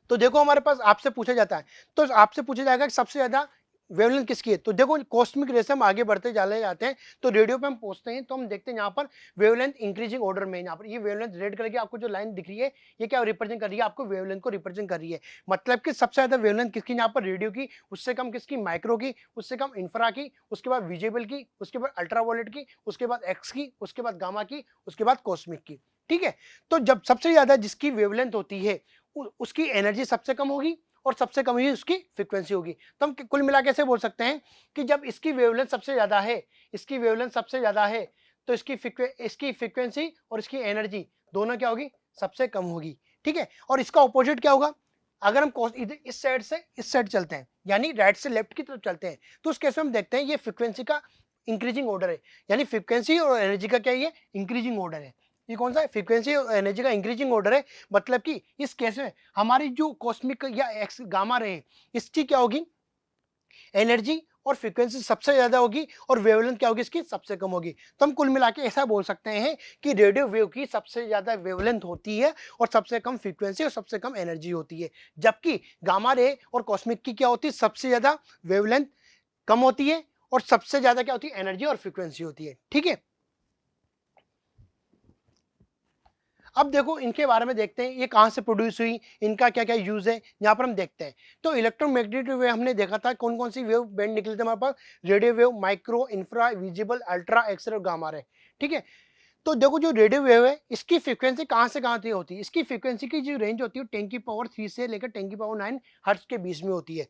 तो देखो हमारे पास आपसे पूछा जाता है, तो आपसे पूछा जाएगा कि सबसे ज्यादा वेवलेंथ किसकी है। तो देखो कॉस्मिक रे से हम आगे बढ़ते चले जाते हैं, तो रेडियो पे हम पहुंचते हैं, तो हम देखते हैं यहाँ पर वेवलेंथ इंक्रीजिंग ऑर्डर में। यहाँ पर ये वेवलेंथ रेड कलर की आपको जो लाइन दिख रही है, ये क्या रिप्रेजेंट कर रही है, आपको वेवलेंथ को रिप्रेजेंट कर रही है। मतलब कि सबसे ज्यादा वेवलेंथ किसकी, यहाँ पर रेडियो की, उससे कम किसकी, माइक्रो की, उससे कम इंफ्रा की, उसके बाद विजिबल की, उसके बाद अल्ट्रावायलेट की, उसके बाद एक्स की, उसके बाद गामा की, उसके बाद कॉस्मिक की, ठीक है। तो जब सबसे ज्यादा जिसकी वेवलेंथ होती है उसकी एनर्जी सबसे कम होगी और सबसे कम ही उसकी फ्रीक्वेंसी होगी। तो हम कुल मिला के ऐसे बोल सकते हैं कि जब इसकी वेवलेंथ सबसे ज्यादा है, इसकी वेवलेंथ सबसे ज्यादा है, तो इसकी फ्रीक्वेंसी और इसकी एनर्जी दोनों क्या होगी, सबसे कम होगी, ठीक है। और इसका ऑपोजिट क्या होगा, अगर हम इस साइड से इस साइड चलते हैं, यानी राइट से लेफ्ट की तरफ चलते हैं, तो उस केस में हम देखते हैं ये फ्रीक्वेंसी का इंक्रीजिंग ऑर्डर है, यानी फ्रीक्वेंसी और एनर्जी का क्या, ये इंक्रीजिंग ऑर्डर है। ये कौन सा है, फ्रीक्वेंसी और एनर्जी का इंक्रीजिंग ऑर्डर है। मतलब कि इस केस में हमारी जो कॉस्मिक या एक्स गामा रे इसकी क्या होगी, एनर्जी और फ्रीक्वेंसी सबसे ज्यादा होगी, और वेवलेंथ क्या होगी इसकी, सबसे कम होगी। तो हम कुल मिला के ऐसा बोल सकते हैं कि रेडियो वेव की सबसे ज्यादा वेवलेंथ होती है और सबसे कम फ्रीक्वेंसी और सबसे कम एनर्जी होती है, जबकि गामा रे और कॉस्मिक की क्या होती है, सबसे ज्यादा वेवलेंथ कम होती है और सबसे ज्यादा क्या होती है, एनर्जी और फ्रीक्वेंसी होती है, ठीक है। अब देखो इनके बारे में देखते हैं, ये कहाँ से प्रोड्यूस हुई, इनका क्या क्या यूज है, यहाँ पर हम देखते हैं। तो इलेक्ट्रोमैग्नेटिक वेव हमने देखा था कौन कौन सी वेव बैंड निकले थे हमारे पास, radio wave, micro, infra, visible, ultra, X-ray और गामा रे, ठीक है। तो देखो जो रेडियो वेव है इसकी फ्रीक्वेंसी कहाँ से कहाँ तक होती है, इसकी फ्रीक्वेंसी की जो रेंज होती है 10⁻³ से लेकर 10⁻৯ हर्ट्ज के बीच में होती है।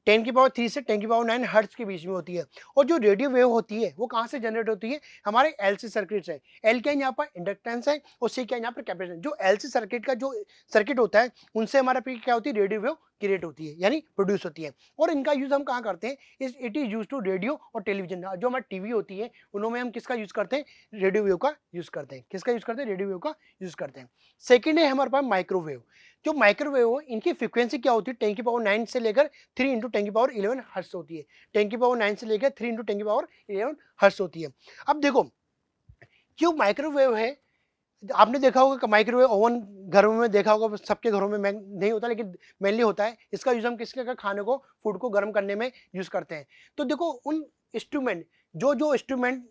10⁻³ से 10⁻৯ हर्ट्ज के बीच में होती है। और जो रेडियो वेव होती है वो कहाँ से जनरेट होती है, हमारे एलसी सर्किट से। एल क्या है यहाँ पर, इंडक्टेंस है, और सी क्या है यहाँ पर, कैपेसिटेंस। जो एलसी सर्किट का जो सर्किट होता है उनसे हमारे पे क्या होती है, रेडियो वेव क्रिएट होती है, यानी प्रोड्यूस होती है। और इनका यूज हम कहाँ करते हैं, it is use to radio और टेलीविजन। जो हमारी टीवी होती है उनमें हम किसका यूज करते हैं, रेडियो वेव का यूज करते हैं। किसका यूज करते हैं, रेडियो वेव का यूज करते हैं। सेकंड है हमारे पास माइक्रोवेव। जो माइक्रोवेव हो इनकी फ्रीक्वेंसी क्या होती है, 10⁻9 से लेकर 3 × 10⁻11 हर्ट्ज होती है। 10⁻9 से लेकर 3 × 10⁻11 हर्ट्ज होती है। अब देखो जो माइक्रोवेव है, आपने देखा होगा माइक्रोवेव ओवन घरों में देखा होगा, सबके घरों में नहीं होता लेकिन मेनली होता है। इसका यूज हम किसके का, खाने को, फूड को गर्म करने में यूज करते हैं। तो देखो उन इंस्ट्रूमेंट, जो इंस्ट्रूमेंट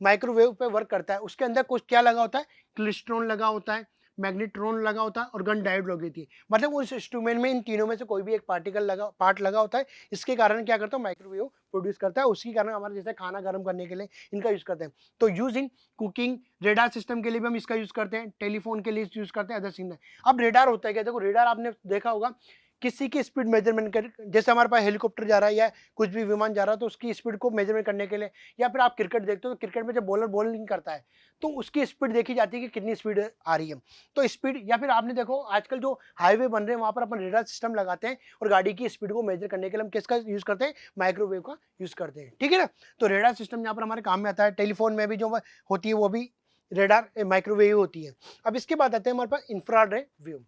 माइक्रोवेव पे वर्क करता है उसके अंदर कुछ क्या लगा होता है, क्लिस्ट्रॉन लगा होता है, मैग्नेट्रॉन लगा होता है और गन डायोड लगी थी। मतलब उस इंस्ट्रूमेंट में इन तीनों में से कोई भी एक पार्ट लगा होता है। इसके कारण क्या करता है, माइक्रोवेव प्रोड्यूस करता है। उसी कारण हमारे जैसे खाना गर्म करने के लिए इनका यूज करते हैं। तो use in cooking, radar system के लिए भी हम इसका यूज करते हैं, टेलीफोन के लिए यूज करते हैं, अदर सिग्नल। अब रेडार होता है क्या, देखो रेडार आपने देखा होगा, किसी की स्पीड मेजरमेंट कर, जैसे हमारे पास हेलीकॉप्टर जा रहा है या कुछ भी विमान जा रहा है तो उसकी स्पीड को मेजरमेंट करने के लिए, या फिर आप क्रिकेट देखते हो तो क्रिकेट में जब बॉलर बॉलिंग करता है तो उसकी स्पीड देखी जाती है कि कितनी स्पीड आ रही है। तो स्पीड, या फिर आपने देखो आजकल जो हाईवे बन रहे हैं वहां पर अपन रेडार सिस्टम लगाते हैं और गाड़ी की स्पीड को मेजर करने के लिए हम किसका यूज करते हैं, माइक्रोवेव का यूज करते हैं, ठीक है ना। तो रेडार सिस्टम यहाँ पर हमारे काम में आता है। टेलीफोन में भी जो होती है वो भी रेडार माइक्रोवेव होती है। अब इसके बाद आते हैं हमारे पास इंफ्रारेड वेव।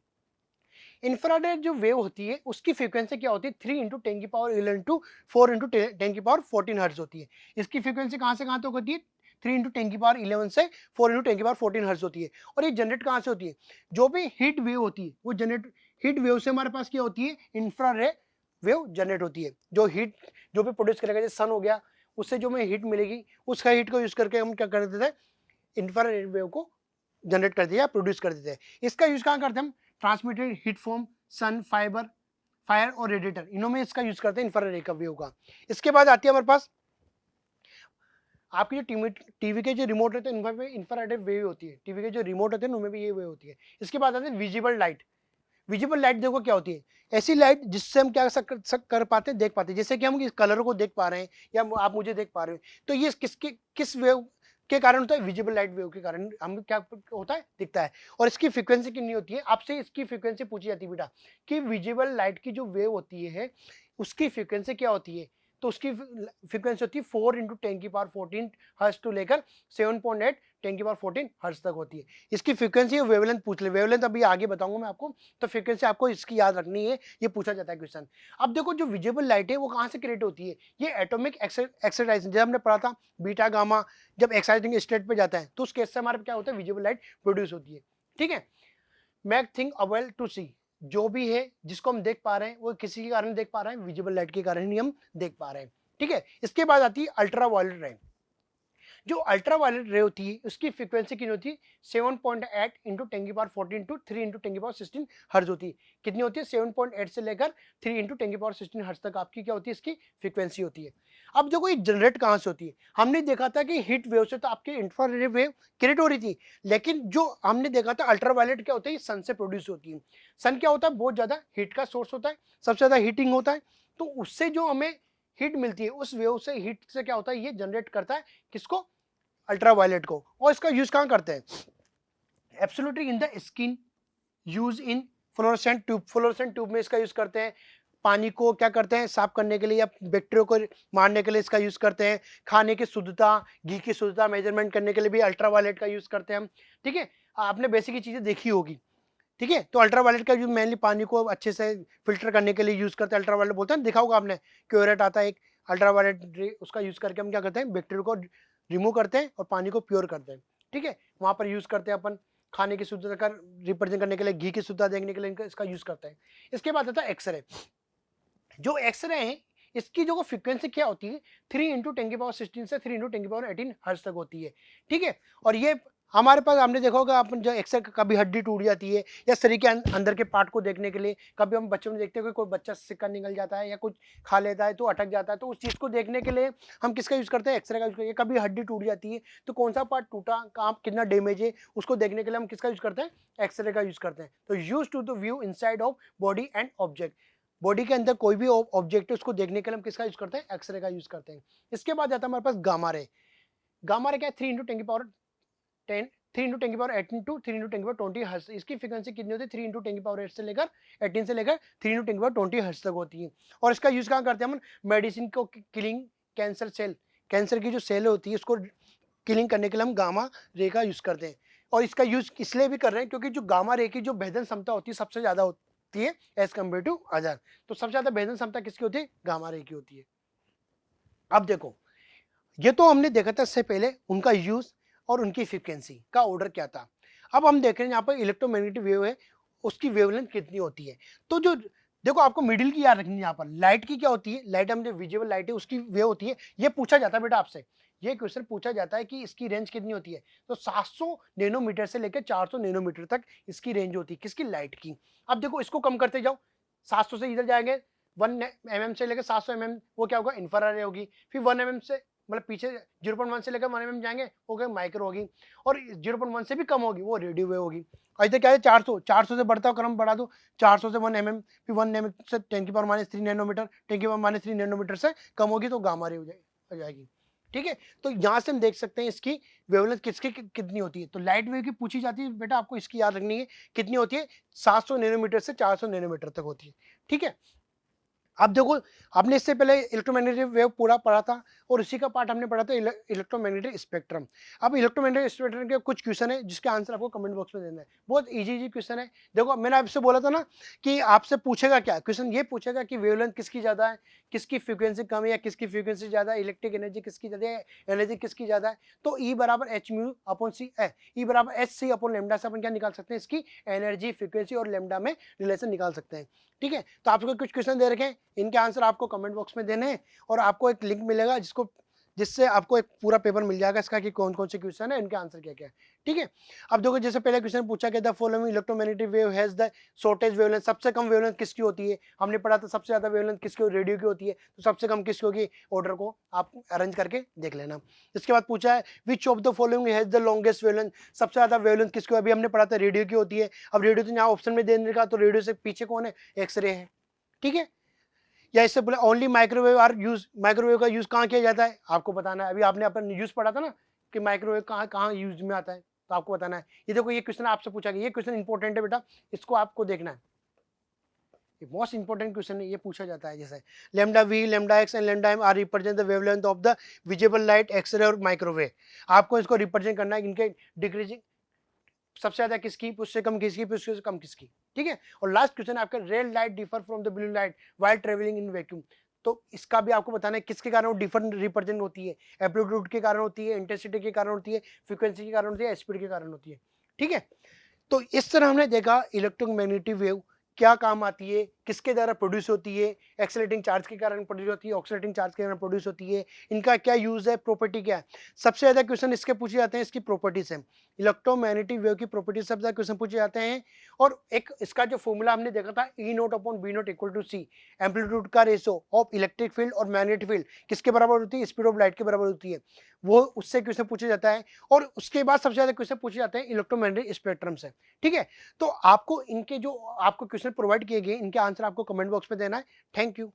इंफ्रारेड जो वेव होती है उसकी फ्रीक्वेंसी क्या होती है, 3 × 10⁻11 टू 4 × 10⁻14 हर्ट्ज होती है। इसकी फ्रीक्वेंसी कहाँ से कहाँ तक होती है, 3 × 10⁻11 से 4 × 10⁻14 हर्ट्ज होती है। और ये जनरेट कहाँ से होती है, जो भी हीट वेव होती है वो जनरेट, हीट वेव से हमारे पास क्या होती है, इंफ्रारेड वेव जनरेट होती है। जो हीट जो भी प्रोड्यूस करेगा, जैसे सन हो गया, उससे जो हमें हीट मिलेगी उसका हीट को यूज करके हम क्या कर देते हैं, इंफ्रारेड वेव को जनरेट कर दिया, प्रोड्यूस कर देते हैं। इसका यूज कहाँ करते हैं हम, ट्रांसमिटेड हीट फॉर्म, सन, फायर और रेडिएटर, इनों में इसका यूज करते हैं इंफ्रारेड वेव का। इसके बाद आती है हमारे पास आपकी जो टीवी के जो रिमोट रहते हैं उनमें भी इंफ्रारेड वेव होती है। टीवी के जो रिमोट होते हैं उनमें भी ये वेव होती है। इसके बाद आते हैं विजिबल लाइट। विजिबल लाइट देखो क्या होती है, ऐसी लाइट जिससे हम क्या कर पाते हैं, देख पाते हैं। जैसे कि हम इस कलर को देख पा रहे हैं या आप मुझे देख पा रहे हैं, तो ये किस वेव के कारण होता है, विजिबल लाइट वेव के कारण हम क्या होता है, दिखता है। और इसकी फ्रीक्वेंसी कितनी होती है, आपसे इसकी फ्रीक्वेंसी पूछी जाती है बेटा कि विजिबल लाइट की जो वेव होती है उसकी फ्रीक्वेंसी क्या होती है, तो उसकी फ्रीक्वेंसी होती है 4 इंटू 10⁻14 हर्ट्ज टू लेकर 7.8 10⁻14 हर्ट्ज तक होती है। इसकी फ्रीक्वेंसी वेवलेंथ पूछ ले, वेवलेंथ अभी आगे बताऊंगा मैं आपको, तो फ्रीक्वेंसी आपको इसकी याद रखनी है, ये पूछा जाता है क्वेश्चन। अब देखो जो विजिबल लाइट है वो कहाँ से क्रिएट होती है, ये एटॉमिक एक्साइटेशन, जब हमने पढ़ा था बीटा गामा जब एक्साइटिंग स्टेट पे जाता है तो उस केस से हमारे क्या होता है, विजिबल लाइट प्रोड्यूस होती है। ठीक है, मैक थिंग अवेल टू सी, जो भी है जिसको हम देख पा रहे हैं वो किसी के कारण देख पा रहे हैं, विजिबल लाइट के कारण ही हम देख पा रहे हैं। ठीक है, इसके बाद आती है अल्ट्रा वायलेट रे। जो अल्ट्रा वायलेट रे होती है उसकी फ्रीक्वेंसी कितनी होती है, 7.8 इंटू 10⁻14 टू 3 इंटू 10⁻16 हर्ज होती है। कितनी होती है, 7.8 से लेकर 3 इंटू 10⁻16 हर्ज तक आपकी क्या होती है, इसकी फ्रीक्वेंसी होती है। अब देखो ये जनरेट कहाँ से होती है, हमने देखा था कि हीट वेव से तो आपकी इंफ्रारेड वेव क्रिएट हो रही थी, लेकिन जो हमने देखा था अल्ट्रा वायलेट क्या होता है, सन से प्रोड्यूस होती है। सन क्या होता है, बहुत ज्यादा हीट का सोर्स होता है, सबसे ज्यादा हीटिंग होता है, तो उससे जो हमें हीट मिलती है उस वेव से, हीट से क्या होता है, ये जनरेट करता है किसको, अल्ट्रावायलेट को। और इसका यूज कहां करते हैं, absolutely in the skin, use in fluorescent tube, fluorescent tube में इसका यूज करते हैं। पानी को क्या करते हैं, साफ करने के लिए या बैक्टीरिया को मारने के लिए इसका यूज करते हैं। खाने की शुद्धता, घी की शुद्धता मेजरमेंट करने के लिए भी अल्ट्रावायलेट का यूज करते हैं हम। ठीक है, आपने बेसिक की चीजें देखी होगी। ठीक है, तो अल्ट्रावायलेट का यूज मेनली पानी को अच्छे से फिल्टर करने के लिए यूज करते हैं। अल्ट्रावायलेट बोलते हैं, दिखा होगा आपने, क्योरेट आता है एक अल्ट्रावायलेट, उसका यूज करके हम क्या करते हैं, बैक्टीरिया को रिमूव करते हैं और पानी को प्योर करते हैं। ठीक है, वहां पर यूज करते हैं अपन, खाने की शुद्धता का रिप्रेजेंट करने के लिए, घी की शुद्धता देखने के लिए इसका यूज करते हैं। इसके बाद आता है एक्सरे। जो एक्सरे है इसकी जो फ्रीक्वेंसी क्या होती है, 3 इंटू 10⁻16 से 3 इंटू 10⁻18 हर्ट्ज तक होती है। ठीक है, और ये हमारे पास, हमने देखा होगा अपन जो एक्सरे कभी हड्डी टूट जाती है या शरीर के अंदर के पार्ट को देखने के लिए, कभी हम बच्चों में देखते हैं कि कोई बच्चा सिक्का निकल जाता है या कुछ खा लेता है तो अटक जाता है, तो उस चीज को देखने के लिए हम किसका यूज करते हैं, एक्सरे का यूज करते हैं। कभी हड्डी टूट जाती है तो कौन सा पार्ट टूटा, कहाँ कितना डैमेज है, उसको देखने के लिए हम किसका यूज करते हैं, एक्सरे का यूज करते हैं। तो use to the view inside of body and object, body के अंदर कोई भी ऑब्जेक्ट है उसको देखने के लिए हम किसका यूज करते हैं, एक्सरे का यूज करते हैं। इसके बाद आता है हमारे पास गामा रे। गामा रे क्या है, 3 into 10⁻10 3 into 10⁻18 to 3 into 10⁻20 hertz. इसकी फ्रीक्वेंसी कितनी होती है, 3 इंटू 10⁻8 से लेकर 18 से लेकर 3 इंटू 10⁻20 हर्ट्ज तक होती है। और इसका यूज कहाँ करते हैं हम, मेडिसिन को किलिंग कैंसर सेल, कैंसर की जो सेल होती है उसको किलिंग करने के लिए हम गामा रे का यूज करते हैं। और इसका यूज इसलिए भी कर रहे हैं क्योंकि जो गामा रे की जो भेदन क्षमता होती है सबसे ज्यादा होती है एज कम्पेयर टू अदर, तो सबसे ज्यादा भेदन क्षमता किसकी होती है, गामा रे की होती है। अब देखो, ये तो हमने देखा था इससे पहले उनका यूज और उनकी फ्रीक्वेंसी का ऑर्डर क्या था। अब हम देख रहे हैं यहाँ पर इलेक्ट्रोमैग्नेटिक वेव है, उसकी वेवलेंथ कितनी होती है। तो जो देखो आपको मिडिल की याद रखनी है, यहाँ पर लाइट की क्या होती है, लाइट हम जो विजिबल लाइट है उसकी वेव होती है। ये पूछा जाता है बेटा आपसे, ये क्वेश्चन पूछा जाता है कि इसकी रेंज कितनी होती है, तो 700 नैनोमीटर से लेकर 400 नैनोमीटर तक इसकी रेंज होती है किसकी, लाइट की। अब देखो इसको कम करते जाओ, 700 से इधर जाएंगे 1 mm से लेकर 700 mm, वो क्या होगा, इंफ्रारेड होगी। फिर 1 mm से मतलब पीछे 0.1 से लेकर 1 mm जाएंगे, वो क्या, माइक्रो होगी। और 0.1 से भी कम होगी, वो रेडियो वेव होगी। और इधर क्या है, 400 से बढ़ता क्रम बढ़ा दो, 400 से 1 mm, फिर 1 mm से 10⁻³ नैनोमीटर, 10⁻³ नैनोमीटर से कम होगी तो गामा रे हो जाएगी। ठीक है, तो यहाँ से हम देख सकते हैं इसकी वेवलेंथ किसकी कितनी होती है। तो लाइट वेव की पूछी जाती है बेटा, आपको इसकी याद रखनी है, कितनी होती है, 700 नैनोमीटर से 400 नैनोमीटर तक होती है। ठीक है, अब देखो आपने इससे पहले इलेक्ट्रोमैग्नेटिक वेव पूरा पढ़ा था और उसी का पार्ट हमने पढ़ा था इलेक्ट्रोमैग्नेटिक स्पेक्ट्रम। अब इलेक्ट्रोमैग्नेटिक स्पेक्ट्रम के कुछ क्वेश्चन है जिसके आंसर आपको कमेंट बॉक्स में देना है, बहुत इजी क्वेश्चन है। देखो मैंने आपसे बोला था ना कि आपसे पूछेगा क्या क्वेश्चन, ये पूछेगा कि वेवलेंथ किसकी ज्यादा है, किसकी फ्रीक्वेंसी कम है या किसकी फ्रीक्वेंसी ज्यादा है, इलेक्ट्रिक एनर्जी किसकी ज्यादा है, एनर्जी किसकी ज्यादा है। तो E बराबर एच म्यू अपॉन सी है, E बराबर एच सी अपॉन लेमडा से अपन क्या निकाल सकते हैं, इसकी एनर्जी, फ्रीक्वेंसी और लेमडा में रिलेशन निकाल सकते हैं। ठीक है, तो आपको कुछ क्वेश्चन दे रखे हैं, इनके आंसर आपको कमेंट बॉक्स में देने हैं और आपको एक लिंक मिलेगा जिससे आपको एक पूरा पेपर मिल जाएगा इसका कि कौन कौन से क्वेश्चन है, इनके आंसर क्या क्या है। ठीक है, अब देखो जैसे पहले क्वेश्चन पूछा गया, the following electromagnetic wave has the shortage wavelength, सबसे कम वेवलेंथ किसकी होती है, हमने पढ़ा था सबसे ज्यादा वेवलेंथ किसकी, रेडियो की होती है, तो सबसे कम किसकी होगी, ऑर्डर को आप अरेंज करके देख लेना। इसके बाद पूछा है which of the following has the longest wavelength, सबसे ज्यादा वेवलेंथ किसकी, अभी हमने पढ़ा था रेडियो की होती है। अब रेडियो तो यहाँ ऑप्शन में देने का, तो रेडियो से पीछे कौन है, एक्सरे है। ठीक है, या इससे बोले only microwave are use, microwave का यूज कहाँ किया जाता है आपको बताना है। अभी आपने अपन यूज पढ़ा था ना कि माइक्रोवेव कहाँ कहाँ यूज में आता है, तो आपको बताना है। ये देखो ये क्वेश्चन आपसे पूछा गया, ये क्वेश्चन इंपॉर्टेंट है बेटा, इसको आपको देखना है। ये मोस्ट इंपॉर्टेंट क्वेश्चन है, ये पूछा जाता है। जैसे lambda V, lambda X and lambda M are represent the wavelength of the visible light, X ray और माइक्रोवेव। आपको इसको रिप्रेजेंट करना है इनके डिक्रीजिंग, सबसे ज्यादा किसकी, उससे कम किसकी, उससे कम किसकी, ठीक है। और लास्ट क्वेश्चन आपका, red light differ from the blue light while travelling in vacuum. तो इसका भी आपको बताना है किसके कारण वो डिफरेंट रिप्रेजेंट होती है, एम्पलीट्यूड के कारण होती है, इंटेंसिटी के कारण होती है, फ्रीक्वेंसी के कारण होती है, स्पीड के कारण होती है, ठीक है। तो इस तरह हमने देखा इलेक्ट्रोमैग्नेटिक वेव क्या काम आती है, किसके द्वारा प्रोड्यूस होती है, एक्सेलरेटिंग चार्ज के कारण प्रोड्यूस होती है, ऑक्सीलेटिंग चार्ज के कारण प्रोड्यूस होती है, इनका क्या यूज है, प्रॉपर्टी क्या है। सबसे ज्यादा क्वेश्चन इसके पूछे जाते हैं इसकी प्रॉपर्टी से, इलेक्ट्रोमैग्नेटिक वेव की प्रॉपर्टी सबसे ज्यादा क्वेश्चन पूछे जाते हैं। और एक इसका जो फॉर्मूला हमने देखा था, E naught upon B naught equal to C, amplitude का रेशो ऑफ इलेक्ट्रिक फील्ड और मैग्नेटिक फील्ड किसके बराबर होती है, स्पीड ऑफ लाइट के बराबर होती है, वो उससे क्वेश्चन पूछा जाता है। और उसके बाद सबसे ज्यादा क्वेश्चन पूछे जाते हैं इलेक्ट्रोमैग्नेटिक स्पेक्ट्रम से, ठीक है। तो आपको इनके जो आपको क्वेश्चन प्रोवाइड किए गए, इनके आंसर आपको कमेंट बॉक्स में देना है। Thank you.